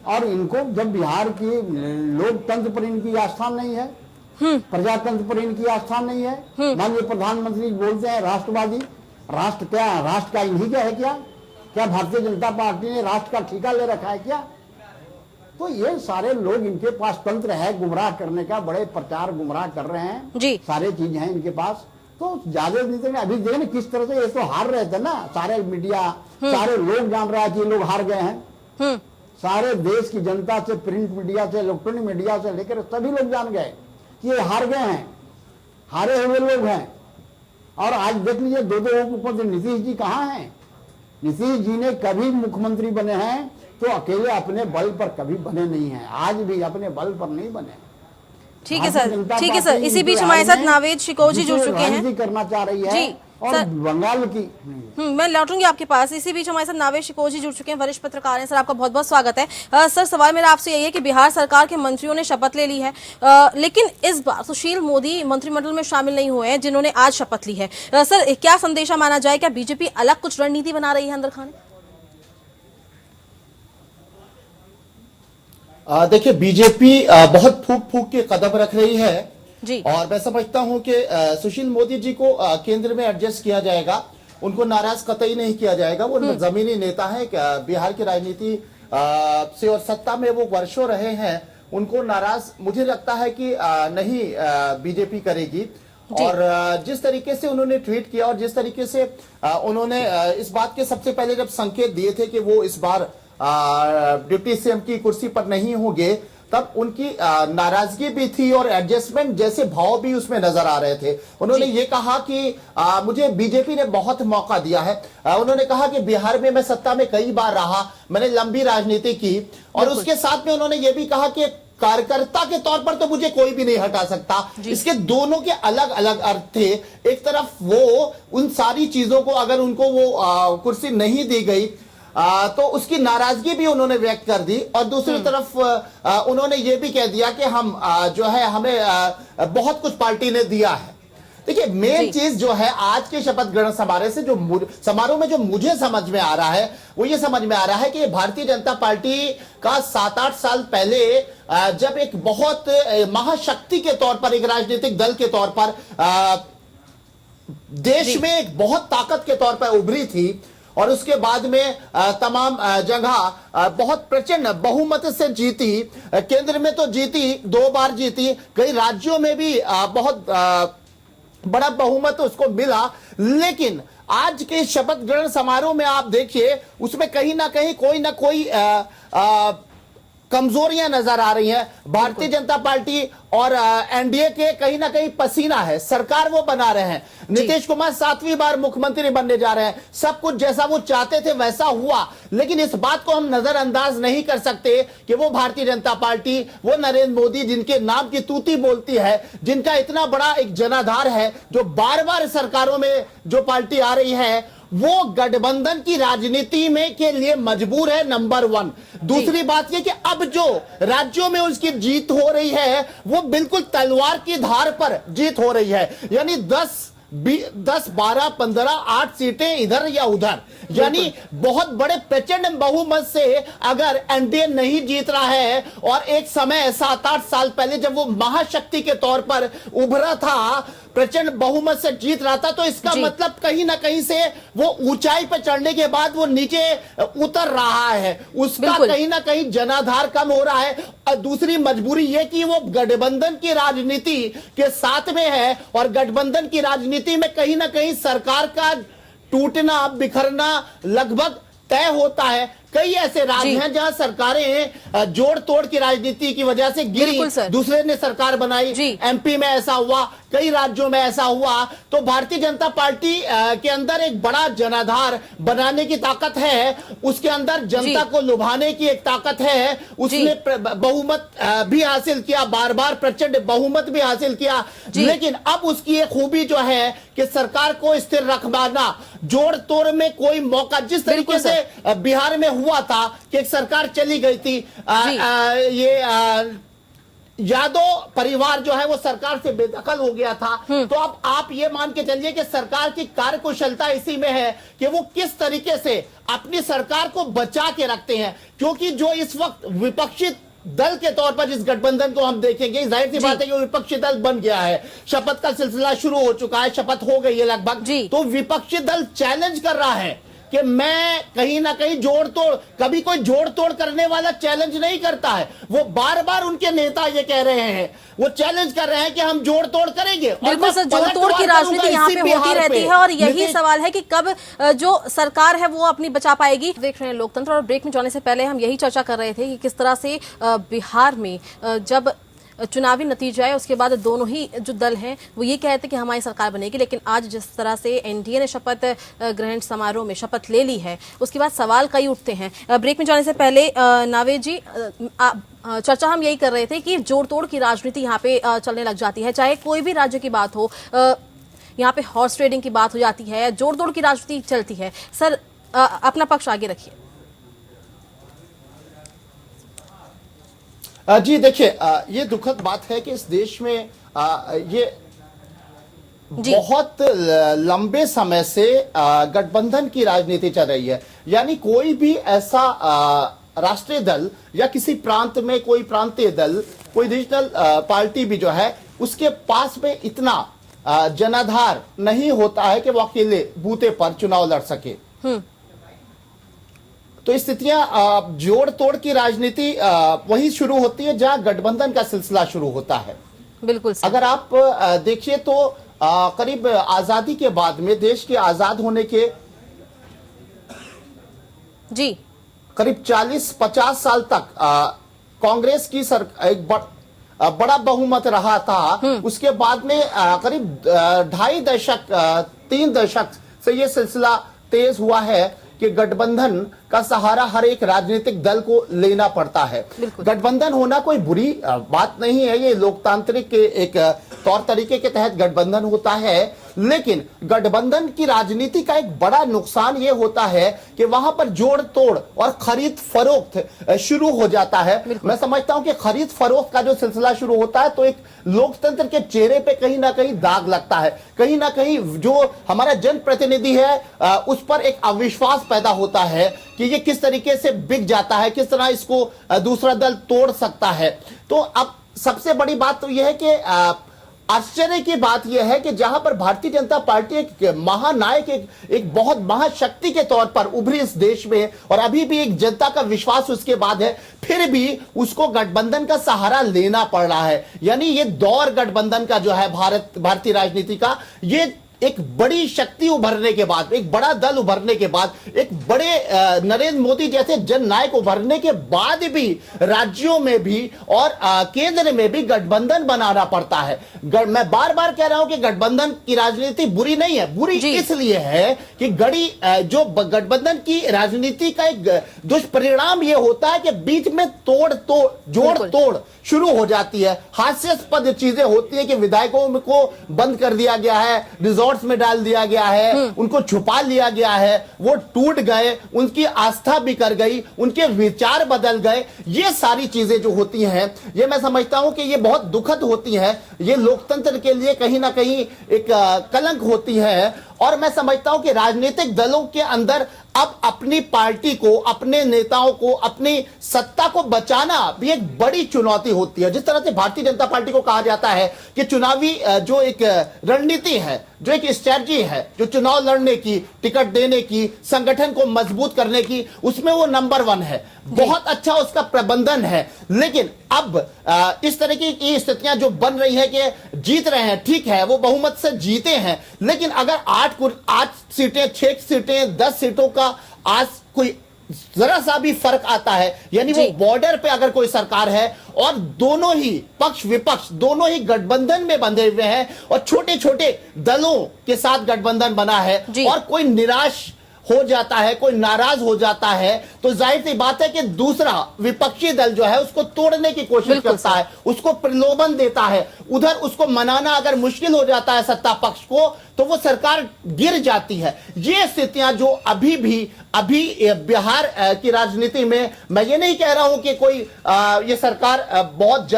और इनको, जब बिहार की लोकतंत्र पर इनकी आस्था नहीं है, प्रजातंत्र पर इनकी आस्था नहीं है, माननीय प्रधानमंत्री बोलते हैं राष्ट्रवादी। राष्ट्र क्या, राष्ट्र का इन्हीं का है क्या भारतीय जनता पार्टी ने राष्ट्र का ठेका ले रखा है क्या? तो ये सारे लोग, इनके पास तंत्र है गुमराह करने का, बड़े प्रचार गुमराह कर रहे हैं जी, सारे चीज हैं इनके पास। तो ज्यादा दिन अभी देखें किस तरह से ये तो हार रहे थे ना, सारे मीडिया, सारे लोग जान रहा है कि ये लोग हार गए हैं। सारे देश की जनता से, प्रिंट मीडिया से, इलेक्ट्रॉनिक मीडिया से लेकर सभी लोग जान गए कि ये हार गए हैं, हारे हुए लोग हैं। और आज देख लीजिए 2-2 उपमुख्यमंत्री, नीतीश जी कहाँ हैं? नीतीश जी ने कभी मुख्यमंत्री बने हैं तो अकेले अपने बल पर कभी बने नहीं हैं, आज भी अपने बल पर नहीं बने। ठीक है सर, ठीक है सर। इसी बीच हमारे साथ नावेद शिकोह जी जुड़ चुके हैं, करना चाह रही है जी, और सर, बंगाल की मैं लौटूंगी आपके पास। इसी बीच हमारे साथ नावेद शिकोह जी जुड़ चुके हैं, वरिष्ठ पत्रकार हैं। सर, आपका बहुत बहुत स्वागत है। सर, सवाल मेरा आपसे यही है कि बिहार सरकार के मंत्रियों ने शपथ ले ली है, लेकिन इस बार सुशील मोदी मंत्रिमंडल में शामिल नहीं हुए हैं जिन्होंने आज शपथ ली है। सर, क्या संदेशा माना जाए? क्या बीजेपी अलग कुछ रणनीति बना रही है अंदर खाने? देखिए, बीजेपी बहुत फूक फूक के कदम रख रही है, जी। और मैं समझता हूं कि सुशील मोदी जी को केंद्र में एडजस्ट किया जाएगा, उनको नाराज कतई नहीं किया जाएगा। वो जमीनी नेता है, बिहार की राजनीति से और सत्ता में वो वर्षों रहे हैं, उनको नाराज मुझे लगता है कि नहीं बीजेपी करेगी। और जिस तरीके से उन्होंने ट्वीट किया और जिस तरीके से उन्होंने इस बात के सबसे पहले जब संकेत दिए थे कि वो इस बार डिप्टी सीएम की कुर्सी पर नहीं होंगे, तब उनकी नाराजगी भी थी और एडजस्टमेंट जैसे भाव भी उसमें नजर आ रहे थे। उन्होंने ये कहा कि मुझे बीजेपी ने बहुत मौका दिया है। उन्होंने कहा कि बिहार में मैं सत्ता में कई बार रहा, मैंने लंबी राजनीति की, और उसके साथ में उन्होंने ये भी कहा कि कार्यकर्ता के तौर पर तो मुझे कोई भी नहीं हटा सकता। इसके दोनों के अलग अलग अर्थ थे। एक तरफ वो उन सारी चीजों को, अगर उनको वो कुर्सी नहीं दी गई तो उसकी नाराजगी भी उन्होंने व्यक्त कर दी, और दूसरी तरफ उन्होंने ये भी कह दिया कि हम जो है हमें बहुत कुछ पार्टी ने दिया है। देखिए, मेन चीज जो है आज के शपथ ग्रहण समारोह में जो मुझे समझ में आ रहा है, वो ये समझ में आ रहा है कि भारतीय जनता पार्टी का 7-8 साल पहले जब एक बहुत महाशक्ति के तौर पर, एक राजनीतिक दल के तौर पर देश में एक बहुत ताकत के तौर पर उभरी थी, और उसके बाद में तमाम जगह बहुत प्रचंड बहुमत से जीती, केंद्र में तो जीती, 2 बार जीती, कई राज्यों में भी बहुत बड़ा बहुमत उसको मिला। लेकिन आज के शपथ ग्रहण समारोह में आप देखिए, उसमें कहीं ना कहीं कोई ना कोई कमजोरियां नजर आ रही हैं। भारतीय जनता पार्टी और एनडीए के कहीं ना कहीं पसीना है, सरकार वो बना रहे हैं। नीतीश कुमार 7वीं बार मुख्यमंत्री बनने जा रहे हैं, सब कुछ जैसा वो चाहते थे वैसा हुआ। लेकिन इस बात को हम नजरअंदाज नहीं कर सकते कि वो भारतीय जनता पार्टी, वो नरेंद्र मोदी, जिनके नाम की तूती बोलती है, जिनका इतना बड़ा एक जनाधार है, जो बार बार सरकारों में जो पार्टी आ रही है, वो गठबंधन की राजनीति में के लिए मजबूर है, नंबर 1। दूसरी बात यह कि अब जो राज्यों में उसकी जीत हो रही है, वो बिल्कुल तलवार की धार पर जीत हो रही है। यानी 10, 12, 15, 8 सीटें इधर या उधर, यानी बहुत बड़े प्रचंड बहुमत से अगर एनडीए नहीं जीत रहा है, और एक समय 7-8 साल पहले जब वो महाशक्ति के तौर पर उभरा था, प्रचंड बहुमत से जीत रहा था, तो इसका मतलब कहीं ना कहीं से वो ऊंचाई पर चढ़ने के बाद वो नीचे उतर रहा है, उसका कहीं ना कहीं जनाधार कम हो रहा है। और दूसरी मजबूरी ये कि वो गठबंधन की राजनीति के साथ में है, और गठबंधन की राजनीति में कहीं ना कहीं सरकार का टूटना, बिखरना लगभग तय होता है। कई ऐसे राज्य हैं जहां सरकारें जोड़ तोड़ की राजनीति की वजह से गिरी, दूसरे ने सरकार बनाई। एमपी में ऐसा हुआ, कई राज्यों में ऐसा हुआ। तो भारतीय जनता पार्टी के अंदर एक बड़ा जनाधार बनाने की ताकत है, उसके अंदर जनता को लुभाने की एक ताकत है। उसने बहुमत भी हासिल किया, बार बार प्रचंड बहुमत भी हासिल किया। लेकिन अब उसकी एक खूबी जो है कि सरकार को स्थिर रखवाना, जोड़ तोड़ में कोई मौका, जिस तरीके से बिहार में हुआ था कि एक सरकार चली गई थी, यादव परिवार जो है वो सरकार से बेदखल हो गया था। तो अब आप ये मान के चलिए कि सरकार की कार्यकुशलता इसी में है कि वो किस तरीके से अपनी सरकार को बचा के रखते हैं। क्योंकि जो इस वक्त विपक्षी दल के तौर पर जिस गठबंधन को हम देखेंगे, जाहिर सी बात है कि विपक्षी दल बन गया है, शपथ का सिलसिला शुरू हो चुका है, शपथ हो गई है लगभग। तो विपक्षी दल चैलेंज कर रहा है कि मैं कहीं ना कहीं जोड़ तोड़, कभी कोई जोड़ तोड़ करने वाला चैलेंज नहीं करता है। वो बार बार उनके नेता ये कह रहे हैं, वो चैलेंज कर रहे हैं कि हम जोड़ तोड़ करेंगे। बिल्कुल सर, जोड़ तोड़ की राजनीति यहाँ पे होती रहती है, और यही सवाल है कि कब जो सरकार है वो अपनी बचा पाएगी। देख रहे हैं लोकतंत्र, और ब्रेक में जाने से पहले हम यही चर्चा कर रहे थे कि किस तरह से बिहार में जब चुनावी नतीजा है उसके बाद दोनों ही जो दल हैं वो ये कहते हैं कि हमारी सरकार बनेगी। लेकिन आज जिस तरह से एनडीए ने शपथ ग्रहण समारोह में शपथ ले ली है, उसके बाद सवाल कई उठते हैं। ब्रेक में जाने से पहले नावेद जी, चर्चा हम यही कर रहे थे कि जोड़ तोड़ की राजनीति यहाँ पे चलने लग जाती है, चाहे कोई भी राज्य की बात हो। यहाँ पे हॉर्स ट्रेडिंग की बात हो जाती है, जोड़ तोड़ की राजनीति चलती है। सर, अपना पक्ष आगे रखिए। जी देखिए, ये दुखद बात है कि इस देश में ये बहुत लंबे समय से गठबंधन की राजनीति चल रही है। यानी कोई भी ऐसा राष्ट्रीय दल या किसी प्रांत में कोई प्रांतीय दल, कोई रीजनल पार्टी भी जो है, उसके पास में इतना जनाधार नहीं होता है कि वो अकेले बूते पर चुनाव लड़ सके। तो स्थितियां जोड़ तोड़ की राजनीति वही शुरू होती है जहां गठबंधन का सिलसिला शुरू होता है। बिल्कुल सर। अगर आप देखिए तो करीब आजादी के बाद में, देश के आजाद होने के जी करीब 40-50 साल तक कांग्रेस की एक बड़ा बहुमत रहा था। उसके बाद में करीब 2.5 दशक 3 दशक से ये सिलसिला तेज हुआ है कि गठबंधन का सहारा हर एक राजनीतिक दल को लेना पड़ता है। गठबंधन होना कोई बुरी बात नहीं है, ये लोकतांत्रिक के एक तौर तरीके के तहत गठबंधन होता है। लेकिन गठबंधन की राजनीति का एक बड़ा नुकसान ये होता है कि वहां पर जोड़ तोड़ और खरीद फरोख्त शुरू हो जाता है। मैं समझता हूं कि खरीद फरोख्त का जो सिलसिला शुरू होता है तो एक लोकतंत्र के चेहरे पे कहीं ना कहीं दाग लगता है। कहीं ना कहीं जो हमारा जनप्रतिनिधि है उस पर एक अविश्वास पैदा होता है कि ये किस तरीके से बिक जाता है, किस तरह इसको दूसरा दल तोड़ सकता है। तो अब सबसे बड़ी बात तो यह है कि आश्चर्य की बात यह है कि जहां पर भारतीय जनता पार्टी एक महानायक, एक बहुत महाशक्ति के तौर पर उभरी इस देश में, और अभी भी एक जनता का विश्वास उसके बाद है, फिर भी उसको गठबंधन का सहारा लेना पड़ रहा है। यानी ये दौर गठबंधन का जो है भारतीय राजनीति का, ये एक बड़ी शक्ति उभरने के बाद, एक बड़ा दल उभरने के बाद, एक बड़े नरेंद्र मोदी जैसे जननायक उभरने के बाद भी राज्यों में भी और केंद्र में भी गठबंधन बनाना पड़ता है। मैं बार बार कह रहा हूं कि गठबंधन की राजनीति बुरी नहीं है, बुरी इसलिए है कि जो गठबंधन की राजनीति का एक दुष्परिणाम यह होता है कि बीच में जोड़ तोड़ शुरू हो जाती है। हास्यास्पद चीजें होती है कि विधायकों को बंद कर दिया गया है, रिजॉर्ट्स में डाल दिया गया है, उनको छुपा लिया गया है, वो टूट गए, उनकी आस्था बिखर गई, उनके विचार बदल गए। ये सारी चीजें जो होती हैं, ये मैं समझता हूं कि ये बहुत दुखद होती हैं। ये लोकतंत्र के लिए कहीं ना कहीं एक कलंक होती है। और मैं समझता हूं कि राजनीतिक दलों के अंदर अब अपनी पार्टी को, अपने नेताओं को, अपनी सत्ता को बचाना भी एक बड़ी चुनौती होती है। जिस तरह से भारतीय जनता पार्टी को कहा जाता है कि चुनावी जो एक रणनीति है, जो एक स्ट्रेटजी है, जो चुनाव लड़ने की, टिकट देने की, संगठन को मजबूत करने की, उसमें वो नंबर 1 है। बहुत अच्छा उसका प्रबंधन है। लेकिन अब इस तरह की स्थितियां जो बन रही है कि जीत रहे हैं, ठीक है, वो बहुमत से जीते हैं, लेकिन अगर 8 सीटें, 6 सीटें, 10 सीटों का आज कोई जरा सा भी फर्क आता है, यानी वो बॉर्डर पे अगर कोई सरकार है और दोनों ही पक्ष विपक्ष दोनों ही गठबंधन में बंधे हुए हैं और छोटे छोटे दलों के साथ गठबंधन बना है और कोई निराश हो जाता है, कोई नाराज हो जाता है, तो जाहिर सी बात है कि दूसरा विपक्षी दल जो है उसको तोड़ने की कोशिश करता है, उसको प्रलोभन देता है। उधर उसको मनाना अगर मुश्किल हो जाता है सत्ता पक्ष को, तो वो सरकार गिर जाती है। ये स्थितियां जो अभी बिहार की राजनीति में, मैं ये नहीं कह रहा हूं कि कोई ये सरकार बहुत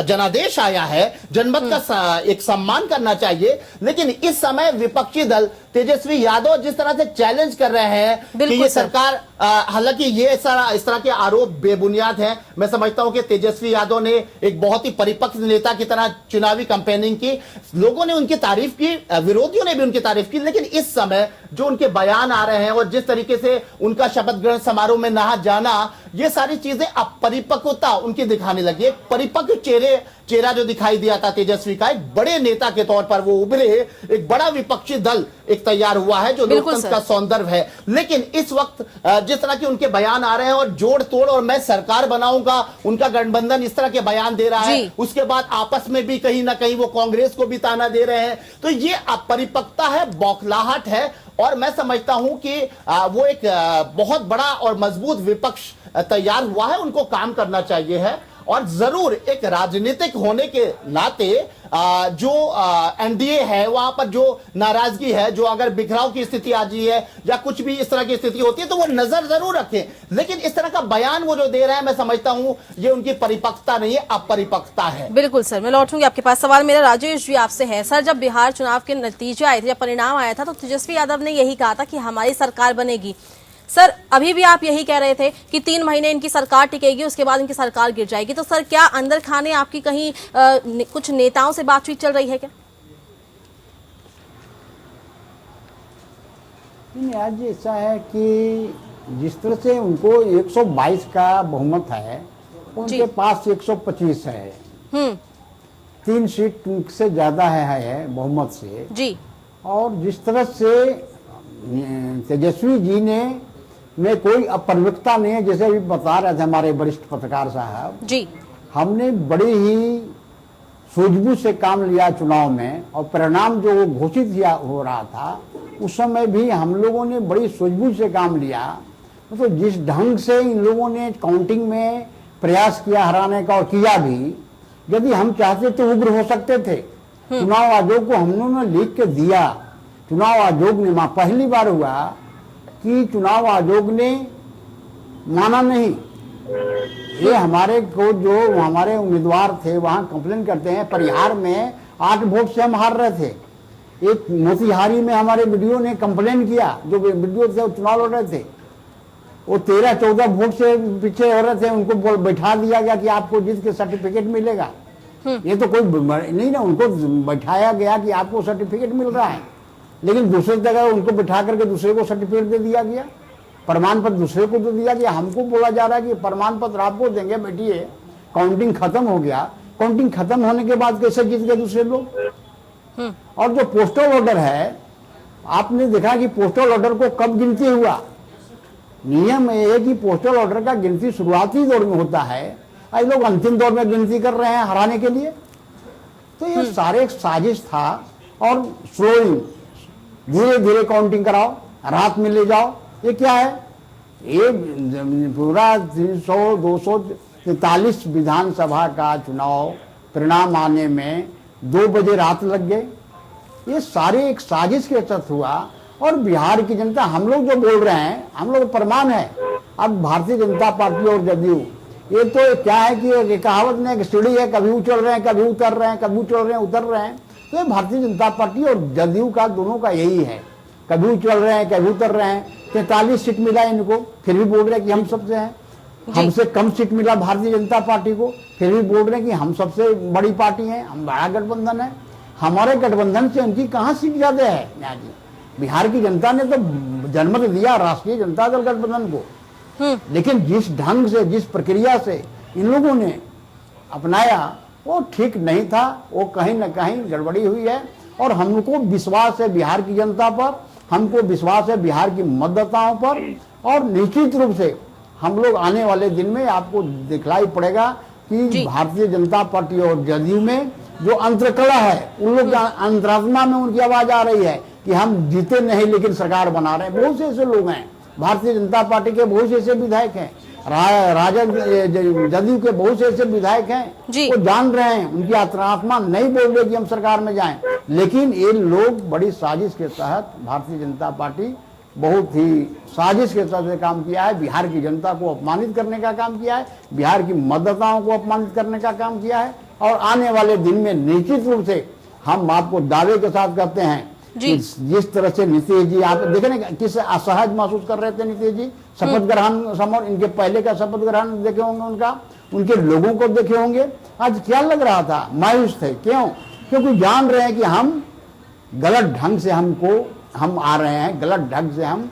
जनादेश आया है, जनमत का एक सम्मान करना चाहिए, लेकिन इस समय विपक्षी दल तेजस्वी यादव जिस तरह से चैलेंज कर रहे हैं कि ये सरकार, हालांकि ये इस तरह के आरोप बेबुनियाद हैं। मैं समझता हूं कि तेजस्वी यादव ने एक बहुत ही परिपक्व नेता की तरह चुनावी कैंपेनिंग की, लोगों ने उनकी तारीफ की, विरोधियों ने भी उनकी तारीफ की, लेकिन इस समय जो उनके बयान आ रहे हैं और जिस तरीके से उनका शपथ ग्रहण समारोह में ना जाना, ये सारी चीजें अब परिपक्वता उनकी दिखाने लगी। एक परिपक्व चेहरा जो दिखाई दिया था तेजस्वी का, एक बड़े नेता के तौर पर वो उभरे, एक बड़ा विपक्षी दल एक तैयार हुआ है जो लोकतंत्र का सौंदर्य है। लेकिन इस वक्त जिस तरह के उनके बयान आ रहे हैं और जोड़ तोड़ और मैं सरकार बनाऊंगा, उनका गठबंधन इस तरह के बयान दे रहा है, उसके बाद आपस में भी कहीं ना कहीं वो कांग्रेस को भी ताना दे रहे हैं, तो ये अपरिपक्वता है, बौखलाहट है। और मैं समझता हूं कि वो एक बहुत बड़ा और मजबूत विपक्ष तैयार हुआ है, उनको काम करना चाहिए है। और जरूर एक राजनीतिक होने के नाते जो एनडीए है, वहां पर जो नाराजगी है, जो अगर बिखराव की स्थिति आ गई है या कुछ भी इस तरह की स्थिति होती है, तो वो नजर जरूर रखें। लेकिन इस तरह का बयान वो जो दे रहे हैं, मैं समझता हूं ये उनकी परिपक्वता नहीं है, अपरिपक्वता है। बिल्कुल सर, मैं लौटूंगी आपके पास। सवाल मेरा राजेश जी आपसे है। सर, जब बिहार चुनाव के नतीजे आए थे, जब परिणाम आया था, तो तेजस्वी यादव ने यही कहा था कि हमारी सरकार बनेगी। सर अभी भी आप यही कह रहे थे कि 3 महीने इनकी सरकार टिकेगी, उसके बाद इनकी सरकार गिर जाएगी। तो सर क्या अंदर खाने आपकी कहीं कुछ नेताओं से बातचीत चल रही है क्या? नहीं, आज ऐसा है कि जिस तरह से उनको 122 का बहुमत है, उनके पास 125 है। 3 सीट से ज्यादा है बहुमत से जी। और जिस तरह से तेजस्वी जी ने में कोई अपरविकता नहीं है, जैसे अभी बता रहे थे हमारे वरिष्ठ पत्रकार साहब जी, हमने बड़े ही सूझबूझ से काम लिया चुनाव में, और परिणाम जो घोषित किया हो रहा था उस समय भी हम लोगों ने बड़ी सूझबूझ से काम लिया। तो जिस ढंग से इन लोगों ने काउंटिंग में प्रयास किया हराने का, और किया भी, यदि हम चाहते तो उग्र हो सकते थे। चुनाव आयोग को हम लोगों ने लिख के दिया, चुनाव आयोग ने पहली बार हुआ कि चुनाव आयोग ने माना नहीं। ये हमारे को जो हमारे उम्मीदवार थे वहां कंप्लेन करते हैं, परिहार में 8 वोट से हम हार रहे थे। एक मोतिहारी में हमारे वीडियो ने कंप्लेन किया, जो वीडियो थे चुनाव लड़ रहे थे, वो 13-14 वोट से पीछे हो रहे थे, उनको बैठा दिया गया कि आपको जीत के सर्टिफिकेट मिलेगा। ये तो कोई नहीं ना, उनको बैठाया गया कि आपको सर्टिफिकेट मिल रहा है, लेकिन दूसरी जगह उनको बैठा करके दूसरे को सर्टिफिकेट दे दिया गया, प्रमाण पत्र दूसरे को दे दिया गया। हमको बोला जा रहा है कि प्रमाण पत्र आपको देंगे, बैठिए, काउंटिंग खत्म हो गया। काउंटिंग खत्म होने के बाद कैसे जीत गए दूसरे लोग? और जो पोस्टल ऑर्डर है, आपने देखा कि पोस्टल ऑर्डर को कब गिनती हुआ? नियम है कि पोस्टल ऑर्डर का गिनती शुरुआती दौर में होता है, आज लोग अंतिम दौर में गिनती कर रहे हैं हराने के लिए। तो ये सारे एक साजिश था। और स्लोइंग, धीरे धीरे काउंटिंग कराओ, रात में ले जाओ, ये क्या है? ये पूरा 243 विधानसभा का चुनाव परिणाम आने में 2 बजे रात लग गए। ये सारे एक साजिश के तहत हुआ। और बिहार की जनता, हम लोग जो बोल रहे हैं, हम लोग प्रमाण है। अब भारतीय जनता पार्टी और जदयू, ये तो क्या है कि एक कहावत में एक सीढ़ी है, कभी उछल रहे हैं, कभी उतर रहे हैं, कभी उछल रहे हैं, उतर रहे हैं। तो ये भारतीय जनता पार्टी और जदयू का दोनों का यही है, कभी उछल रहे हैं, कभी उतर रहे हैं। 43 सीट मिला इनको, फिर भी बोल रहे हैं कि हम सबसे हैं। हमसे कम सीट मिला भारतीय जनता पार्टी को, फिर भी बोल रहे हैं कि हम सबसे बड़ी पार्टी हैं, हम बड़ा गठबंधन है। हमारे गठबंधन से उनकी कहाँ सीट ज्यादा है? बिहार की जनता ने तो जन्म दिया राष्ट्रीय जनता दल गठबंधन को, लेकिन जिस ढंग से, जिस प्रक्रिया से इन लोगों ने अपनाया वो ठीक नहीं था। वो कहीं न कहीं गड़बड़ी हुई है। और हमको विश्वास है बिहार की जनता पर, हमको विश्वास है बिहार की मतदाताओं पर, और निश्चित रूप से हम लोग आने वाले दिन में आपको दिखलाई पड़ेगा कि भारतीय जनता पार्टी और जदयू में जो अंतरकला है, उन लोग अंतरात्मा में उनकी आवाज आ रही है कि हम जीते नहीं लेकिन सरकार बना रहे हैं। बहुत से ऐसे लोग हैं, भारतीय जनता पार्टी के बहुत से ऐसे विधायक हैं, राजद जदयू के बहुत से ऐसे विधायक हैं, वो जान रहे हैं, उनकी अंतरात्मा नहीं बोल रहे कि हम सरकार में जाएं। लेकिन ये लोग बड़ी साजिश के तहत, भारतीय जनता पार्टी बहुत ही साजिश के तहत काम किया है। बिहार की जनता को अपमानित करने का काम किया है, बिहार की मतदाताओं को अपमानित करने का काम किया है। और आने वाले दिन में निश्चित रूप से हम आपको दावे के साथ कहते हैं कि जिस तरह से नीतीश जी, आप देखे ना किस असहज महसूस कर रहे थे नीतीश जी शपथ ग्रहण समय, इनके पहले का शपथ ग्रहण देखे होंगे उनका, उनके लोगों को देखे होंगे। आज क्या लग रहा था? मायूस थे। क्यों? क्योंकि जान रहे हैं कि हम गलत ढंग से हम आ रहे हैं, गलत ढंग से हम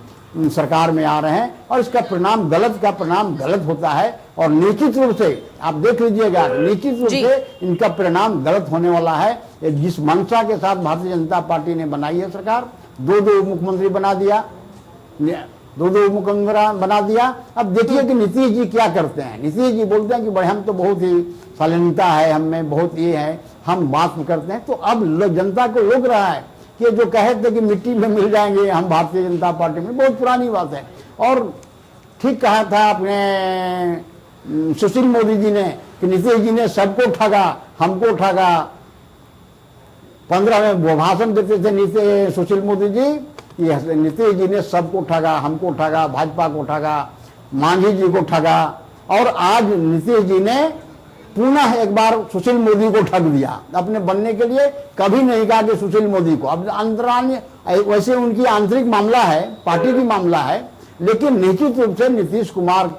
सरकार में आ रहे हैं, और इसका परिणाम गलत का परिणाम गलत होता है। और निश्चित रूप से आप देख लीजिएगा, निश्चित रूप से इनका परिणाम गलत होने वाला है। जिस मंशा के साथ भारतीय जनता पार्टी ने बनाई है सरकार, 2 मुख्यमंत्री बना दिया, 2 मुख्यमंत्री बना दिया। अब देखिए कि नीतीश जी क्या करते हैं। नीतीश जी बोलते हैं कि बड़े हम तो बहुत ही शालीनता है, हम में बहुत ये है, हम बात करते हैं। तो अब जनता को रोक रहा है कि जो कहे थे कि मिट्टी में मिल जाएंगे हम भारतीय जनता पार्टी में, बहुत पुरानी बात है। और ठीक कहा था अपने सुशील मोदी जी ने कि नीतीश जी ने सबको ठगा, हमको ठगा। 15 में वो भाषण देते थे सुशील मोदी जी, नीतीश जी ने सबको ठगा, हमको ठगा, भाजपा को ठगा, मांझी जी को ठगा। और आज नीतीश जी ने पुनः एक बार सुशील मोदी को ठग दिया अपने बनने के लिए। कभी नहीं कहा कि सुशील मोदी को, अब अंतराल वैसे उनकी आंतरिक मामला है, पार्टी की मामला है, लेकिन निश्चित रूप से नीतीश कुमार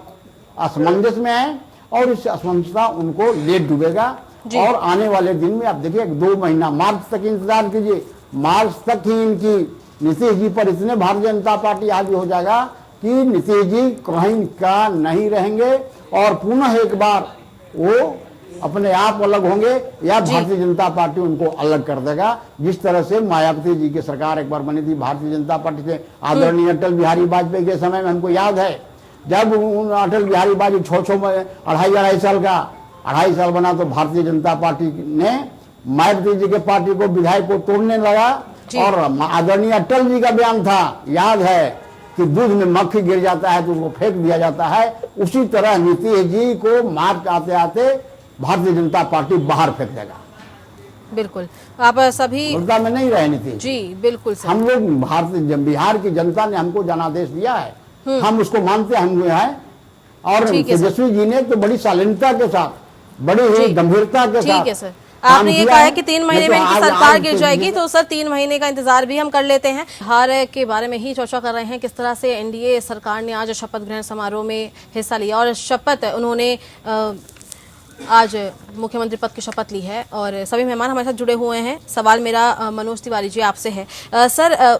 असमंजस में है और इस असमंजसता उनको ले डूबेगा। और आने वाले दिन में आप देखिए 2 महीना मार्च तक इंतजार कीजिए, मार्च तक ही इनकी नीतीश जी पर इतने भारतीय जनता पार्टी हावी हो जाएगा कि नीतीश जी कहीं का नहीं रहेंगे और पुनः एक बार वो अपने आप अलग होंगे या भारतीय जनता पार्टी उनको अलग कर देगा। जिस तरह से मायावती जी की सरकार एक बार बनी थी भारतीय जनता पार्टी से, आदरणीय अटल बिहारी वाजपेयी के समय में हमको याद है जब अटल बिहारी वाजपेयी 2.5 साल बना तो भारतीय जनता पार्टी ने मायावती जी के पार्टी को विधायक को तोड़ने लगा और आदरणीय अटल जी का बयान था, याद है कि दूध में मक्खी गिर जाता है तो उसको फेंक दिया जाता है। उसी तरह नीतीश जी को मार्च आते आते भारतीय जनता पार्टी बाहर फेंक देगा। बिल्कुल, आप सभी मुद्दा में नहीं रहे नीतीश जी, बिल्कुल सर। हम लोग बिहार की जनता ने हमको जनादेश दिया है, हम उसको मानते हैं और तेजस्वी जी ने तो बड़ी शालीनता के साथ, बड़ी ही गंभीरता के साथ। ठीक है सर, आपने ये कहा है कि 3 महीने में इनकी सरकार गिर जाएगी, तो सर 3 महीने का इंतजार भी हम कर लेते हैं। हार के बारे में ही चर्चा कर रहे हैं, किस तरह से एनडीए सरकार ने आज शपथ ग्रहण समारोह में हिस्सा लिया और शपथ उन्होंने आज मुख्यमंत्री पद की शपथ ली है और सभी मेहमान हमारे साथ जुड़े हुए हैं। सवाल मेरा मनोज तिवारी जी आपसे है। सर,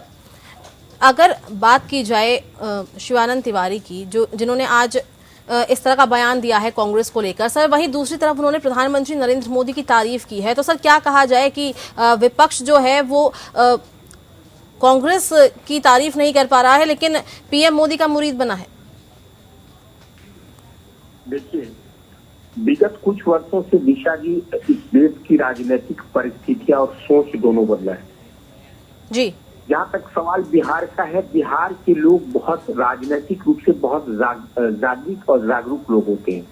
अगर बात की जाए शिवानंद तिवारी की, जिन्होंने आज इस तरह का बयान दिया है कांग्रेस को लेकर, सर वहीं दूसरी तरफ उन्होंने प्रधानमंत्री नरेंद्र मोदी की तारीफ की है, तो सर क्या कहा जाए कि विपक्ष जो है वो कांग्रेस की तारीफ नहीं कर पा रहा है लेकिन पीएम मोदी का मुरीद बना है? देखिए, विगत कुछ वर्षों से दिशा जी इस देश की राजनीतिक परिस्थितियां और सोच दोनों बदला है जी। जहाँ तक सवाल बिहार का है, बिहार के लोग बहुत राजनीतिक रूप से बहुत जागृत और जागरूक लोग होते हैं।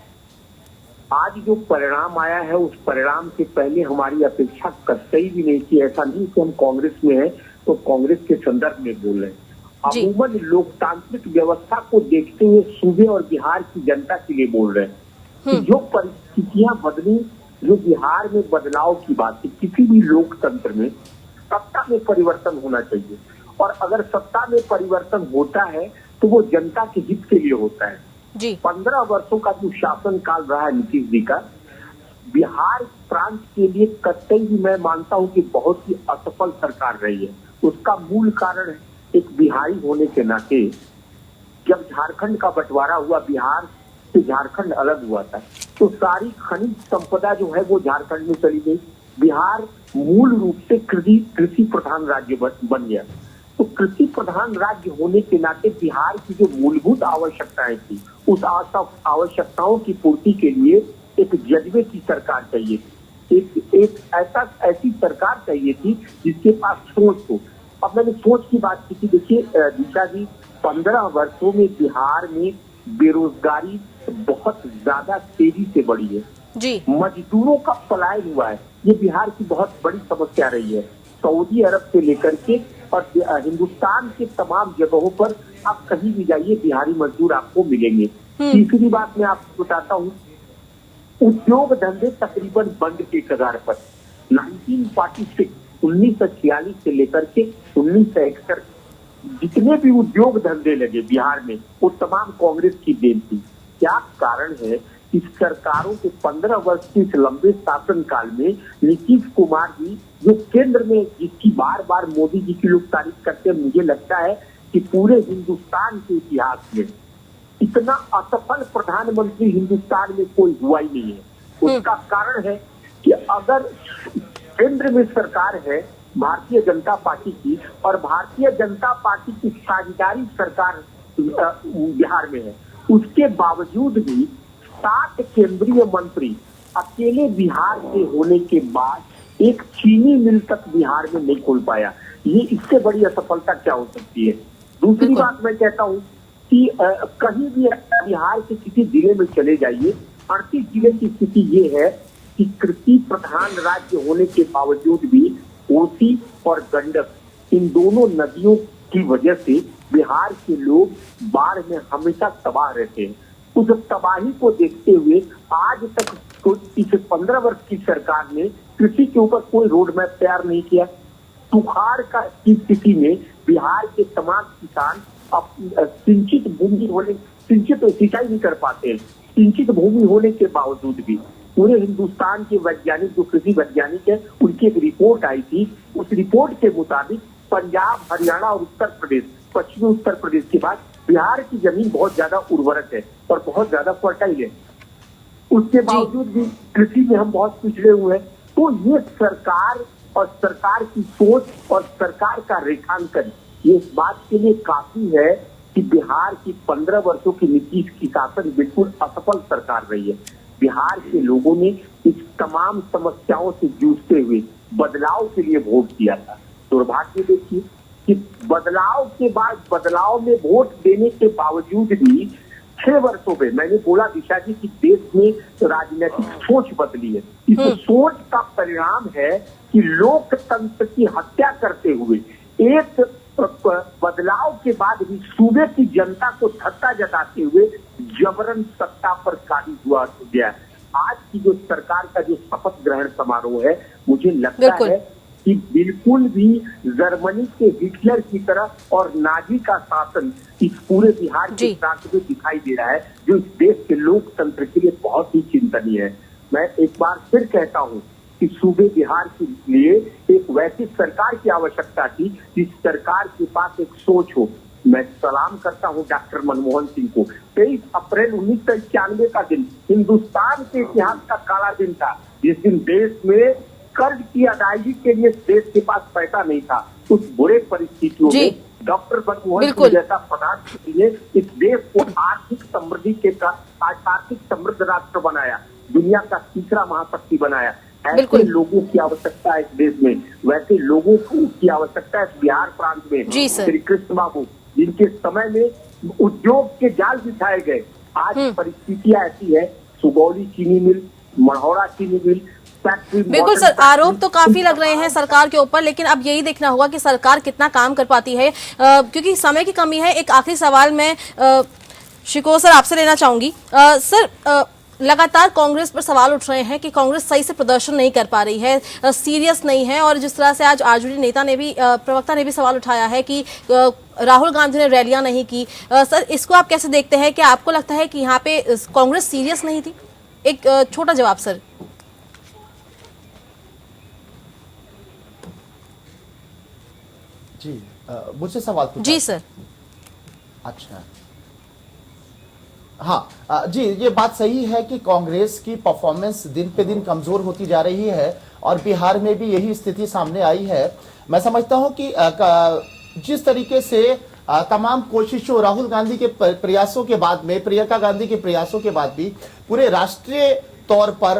आज जो परिणाम आया है उस परिणाम से पहले हमारी अपेक्षा कतई भी नहीं थी। ऐसा नहीं कि हम कांग्रेस में हैं तो कांग्रेस के संदर्भ में बोल रहे हैं, अमूमन लोकतांत्रिक व्यवस्था को देखते हुए सूबे और बिहार की जनता के लिए बोल रहे हैं। जो परिस्थितियां बदली, जो बिहार में बदलाव की बात है, किसी भी लोकतंत्र में सत्ता में परिवर्तन होना चाहिए और अगर सत्ता में परिवर्तन होता है तो वो जनता के हित के लिए होता है जी। 15 वर्षों का जो शासन काल रहा है नीतीश जी का, बिहार प्रांत के लिए कतई भी मैं मानता हूं कि बहुत ही असफल सरकार रही है। उसका मूल कारण एक बिहारी होने के नाते, जब झारखंड का बंटवारा हुआ, बिहार से झारखंड अलग हुआ था, तो सारी खनिज संपदा जो है वो झारखंड में चली गई। बिहार मूल रूप से कृषि प्रधान राज्य बन गया। तो कृषि प्रधान राज्य होने के नाते बिहार की जो मूलभूत आवश्यकताएं थी, उस आवश्यकताओं की पूर्ति के लिए एक जज्बे की सरकार चाहिए थी, एक ऐसी सरकार चाहिए थी जिसके पास सोच हो। अब मैंने सोच की बात की थी, देखिए दिशा जी, 15 वर्षों में बिहार में बेरोजगारी बहुत ज्यादा तेजी से बढ़ी है जी। मजदूरों का पलायन हुआ है, ये बिहार की बहुत बड़ी समस्या रही है। सऊदी अरब से लेकर के और हिंदुस्तान के तमाम जगहों पर आप कहीं भी जाइए बिहारी मजदूर आपको मिलेंगे। तीसरी बात मैं आपको बताता हूँ, उद्योग धंधे तकरीबन बंद के कगार पर। 1946 से लेकर के 1961 जितने भी उद्योग धंधे लगे बिहार में, वो तमाम कांग्रेस की देन थी। क्या कारण है? इस सरकारों के 15 वर्ष के इस लंबे शासनकाल में नीतीश कुमार जी, जो केंद्र में जिसकी बार बार मोदी जी की लोग तारीफ करते हैं, मुझे लगता है कि पूरे हिंदुस्तान के इतिहास में इतना असफल प्रधानमंत्री हिंदुस्तान में कोई हुआ ही नहीं है। उसका कारण है कि अगर केंद्र में सरकार है भारतीय जनता पार्टी की और भारतीय जनता पार्टी की साझेदारी सरकार बिहार में है, उसके बावजूद भी 7 केंद्रीय मंत्री अकेले बिहार से होने के बाद एक चीनी मिल तक बिहार में नहीं खोल पाया। ये इससे बड़ी असफलता क्या हो सकती है? दूसरी बात मैं कहता हूँ कि कहीं भी बिहार के किसी जिले में चले जाइए, 38 जिले की स्थिति ये है कि कृषि प्रधान राज्य होने के बावजूद भी कोसी और गंडक, इन दोनों नदियों की वजह से बिहार के लोग बाढ़ में हमेशा तबाह रहते हैं। उस तबाही को देखते हुए आज तक इस 15 वर्ष की सरकार ने कृषि के ऊपर कोई रोड मैप तैयार नहीं किया। सुखाड़ की स्थिति में बिहार के तमाम किसान सिंचित भूमि होने, सिंचित सिंचाई नहीं कर पाते हैं। सिंचित भूमि होने के बावजूद भी पूरे हिंदुस्तान के वैज्ञानिक, जो कृषि वैज्ञानिक है, उनकी एक रिपोर्ट आई थी। उस रिपोर्ट के मुताबिक पंजाब, हरियाणा और उत्तर प्रदेश, पश्चिमी उत्तर प्रदेश के बाद बिहार की जमीन बहुत ज्यादा उर्वरक है और बहुत ज्यादा फर्टाइल है। उसके बावजूद भी कृषि में हम बहुत पिछड़े हुए हैं। तो ये सरकार और सरकार की सोच और सरकार का रेखांकन ये इस बात के लिए काफी है कि बिहार की 15 वर्षों की नीतीश की शासन बिल्कुल असफल सरकार रही है। बिहार के लोगों ने इस तमाम समस्याओं से जूझते हुए बदलाव के लिए वोट दिया था। दुर्भाग्य देखिए कि बदलाव के बाद, बदलाव में वोट देने के बावजूद भी 6 वर्षों में, मैंने बोला दिशा जी कि देश में राजनीतिक सोच बदली है। इस सोच का परिणाम है कि लोकतंत्र की हत्या करते हुए एक बदलाव के बाद भी सूबे की जनता को धक्का जताते हुए जबरन सत्ता पर काबिज हुआ गया। आज की जो सरकार का जो शपथ ग्रहण समारोह है, मुझे लगता है कि बिल्कुल भी जर्मनी के हिटलर की तरह और नाजी का शासन इस पूरे बिहार के प्रांत में दिखाई दे रहा है, जो इस देश के लोकतंत्र के लिए बहुत ही चिंतनीय है। मैं एक बार फिर कहता हूँ कि सूबे बिहार के लिए एक वैसी सरकार की आवश्यकता थी जिस सरकार के पास एक सोच हो। मैं सलाम करता हूं डॉक्टर मनमोहन सिंह को। 23 अप्रैल 1991 का दिन हिंदुस्तान के इतिहास का काला दिन था, जिस दिन देश में कर्ज की अदायगी के लिए देश के पास पैसा नहीं था। उस बुरे परिस्थितियों में डॉक्टर मनमोहन सिंह जैसा प्रधानमंत्री ने इस देश को आर्थिक समृद्धि के आर्थिक समृद्ध राष्ट्र बनाया, दुनिया का तीसरा महाशक्ति बनाया। ऐसे लोगों की आवश्यकता है इस देश में, वैसे लोगों की आवश्यकता है बिहार प्रांत में। श्री कृष्ण बाबू, जिनके समय में उद्योग के जाल बिछाए गए, आज परिस्थितियां ऐसी है, सुगौली चीनी मिल, मढ़ौरा चीनी मिल, फैक्ट्री। बिल्कुल सर, आरोप तो काफी लग रहे हैं सरकार के ऊपर, लेकिन अब यही देखना होगा कि सरकार कितना काम कर पाती है, क्योंकि समय की कमी है। एक आखिरी सवाल मैं शिको सर आपसे लेना चाहूंगी। सर, लगातार कांग्रेस पर सवाल उठ रहे हैं कि कांग्रेस सही से प्रदर्शन नहीं कर पा रही है, सीरियस नहीं है, और जिस तरह से आज आरजेडी नेता ने भी, प्रवक्ता ने भी सवाल उठाया है कि राहुल गांधी ने रैलियां नहीं की। सर, इसको आप कैसे देखते हैं? क्या आपको लगता है कि यहाँ पे कांग्रेस सीरियस नहीं थी? एक छोटा जवाब सर। जी, मुझसे सवाल पूछा? जी सर। अच्छा, हाँ जी, ये बात सही है कि कांग्रेस की परफॉर्मेंस दिन पे दिन कमजोर होती जा रही है और बिहार में भी यही स्थिति सामने आई है। मैं समझता हूं कि जिस तरीके से तमाम कोशिशों, राहुल गांधी के प्रयासों के बाद में, प्रियंका गांधी के प्रयासों के बाद भी पूरे राष्ट्रीय तौर पर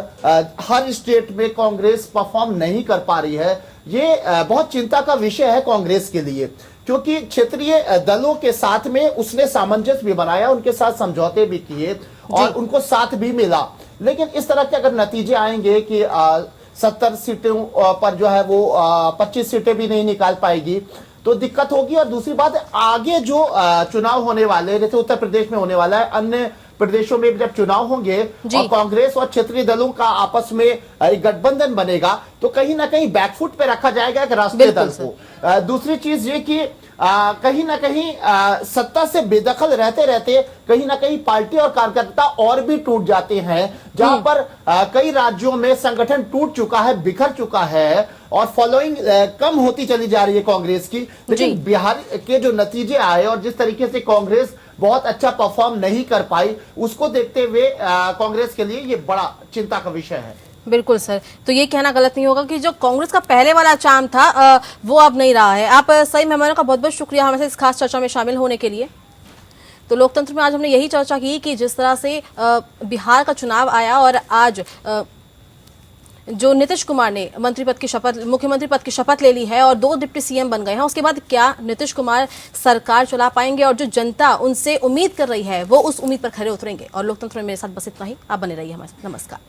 हर स्टेट में कांग्रेस परफॉर्म नहीं कर पा रही है। ये बहुत चिंता का विषय है कांग्रेस के लिए, क्योंकि क्षेत्रीय दलों के साथ में उसने सामंजस्य भी बनाया, उनके साथ समझौते भी किए और उनको साथ भी मिला। लेकिन इस तरह के अगर नतीजे आएंगे कि 70 सीटों पर जो है वो 25 सीटें भी नहीं निकाल पाएगी तो दिक्कत होगी। और दूसरी बात, आगे जो चुनाव होने वाले, जैसे उत्तर प्रदेश में होने वाला है, अन्य प्रदेशों में जब चुनाव होंगे और कांग्रेस और क्षेत्रीय दलों का आपस में एक गठबंधन बनेगा तो कहीं ना कहीं बैकफुट पे रखा जाएगा एक राष्ट्रीय दल को। दूसरी चीज ये कि कहीं ना कहीं सत्ता से बेदखल रहते रहते कहीं ना कहीं पार्टी और कार्यकर्ता और भी टूट जाते हैं, जहां पर कई राज्यों में संगठन टूट चुका है, बिखर चुका है और फॉलोइंग कम होती चली जा रही है कांग्रेस की। लेकिन बिहार के जो नतीजे आए और जिस तरीके से कांग्रेस बहुत अच्छा परफॉर्म नहीं कर पाई, उसको देखते हुए कांग्रेस के लिए ये बड़ा चिंता का विषय है। बिल्कुल सर, तो ये कहना गलत नहीं होगा कि जो कांग्रेस का पहले वाला चार्म था वो अब नहीं रहा है। आप सही मेहमानों का बहुत बहुत शुक्रिया हमारे इस खास चर्चा में शामिल होने के लिए। तो लोकतंत्र में आज हमने यही चर्चा की कि जिस तरह से बिहार का चुनाव आया और आज जो नीतीश कुमार ने मुख्यमंत्री पद की शपथ ले ली है और 2 डिप्टी सीएम बन गए हैं, उसके बाद क्या नीतीश कुमार सरकार चला पाएंगे और जो जनता उनसे उम्मीद कर रही है वो उस उम्मीद पर खरे उतरेंगे। और लोकतंत्र में मेरे साथ बस इतना ही। आप बने रहिए हमारे साथ। नमस्कार।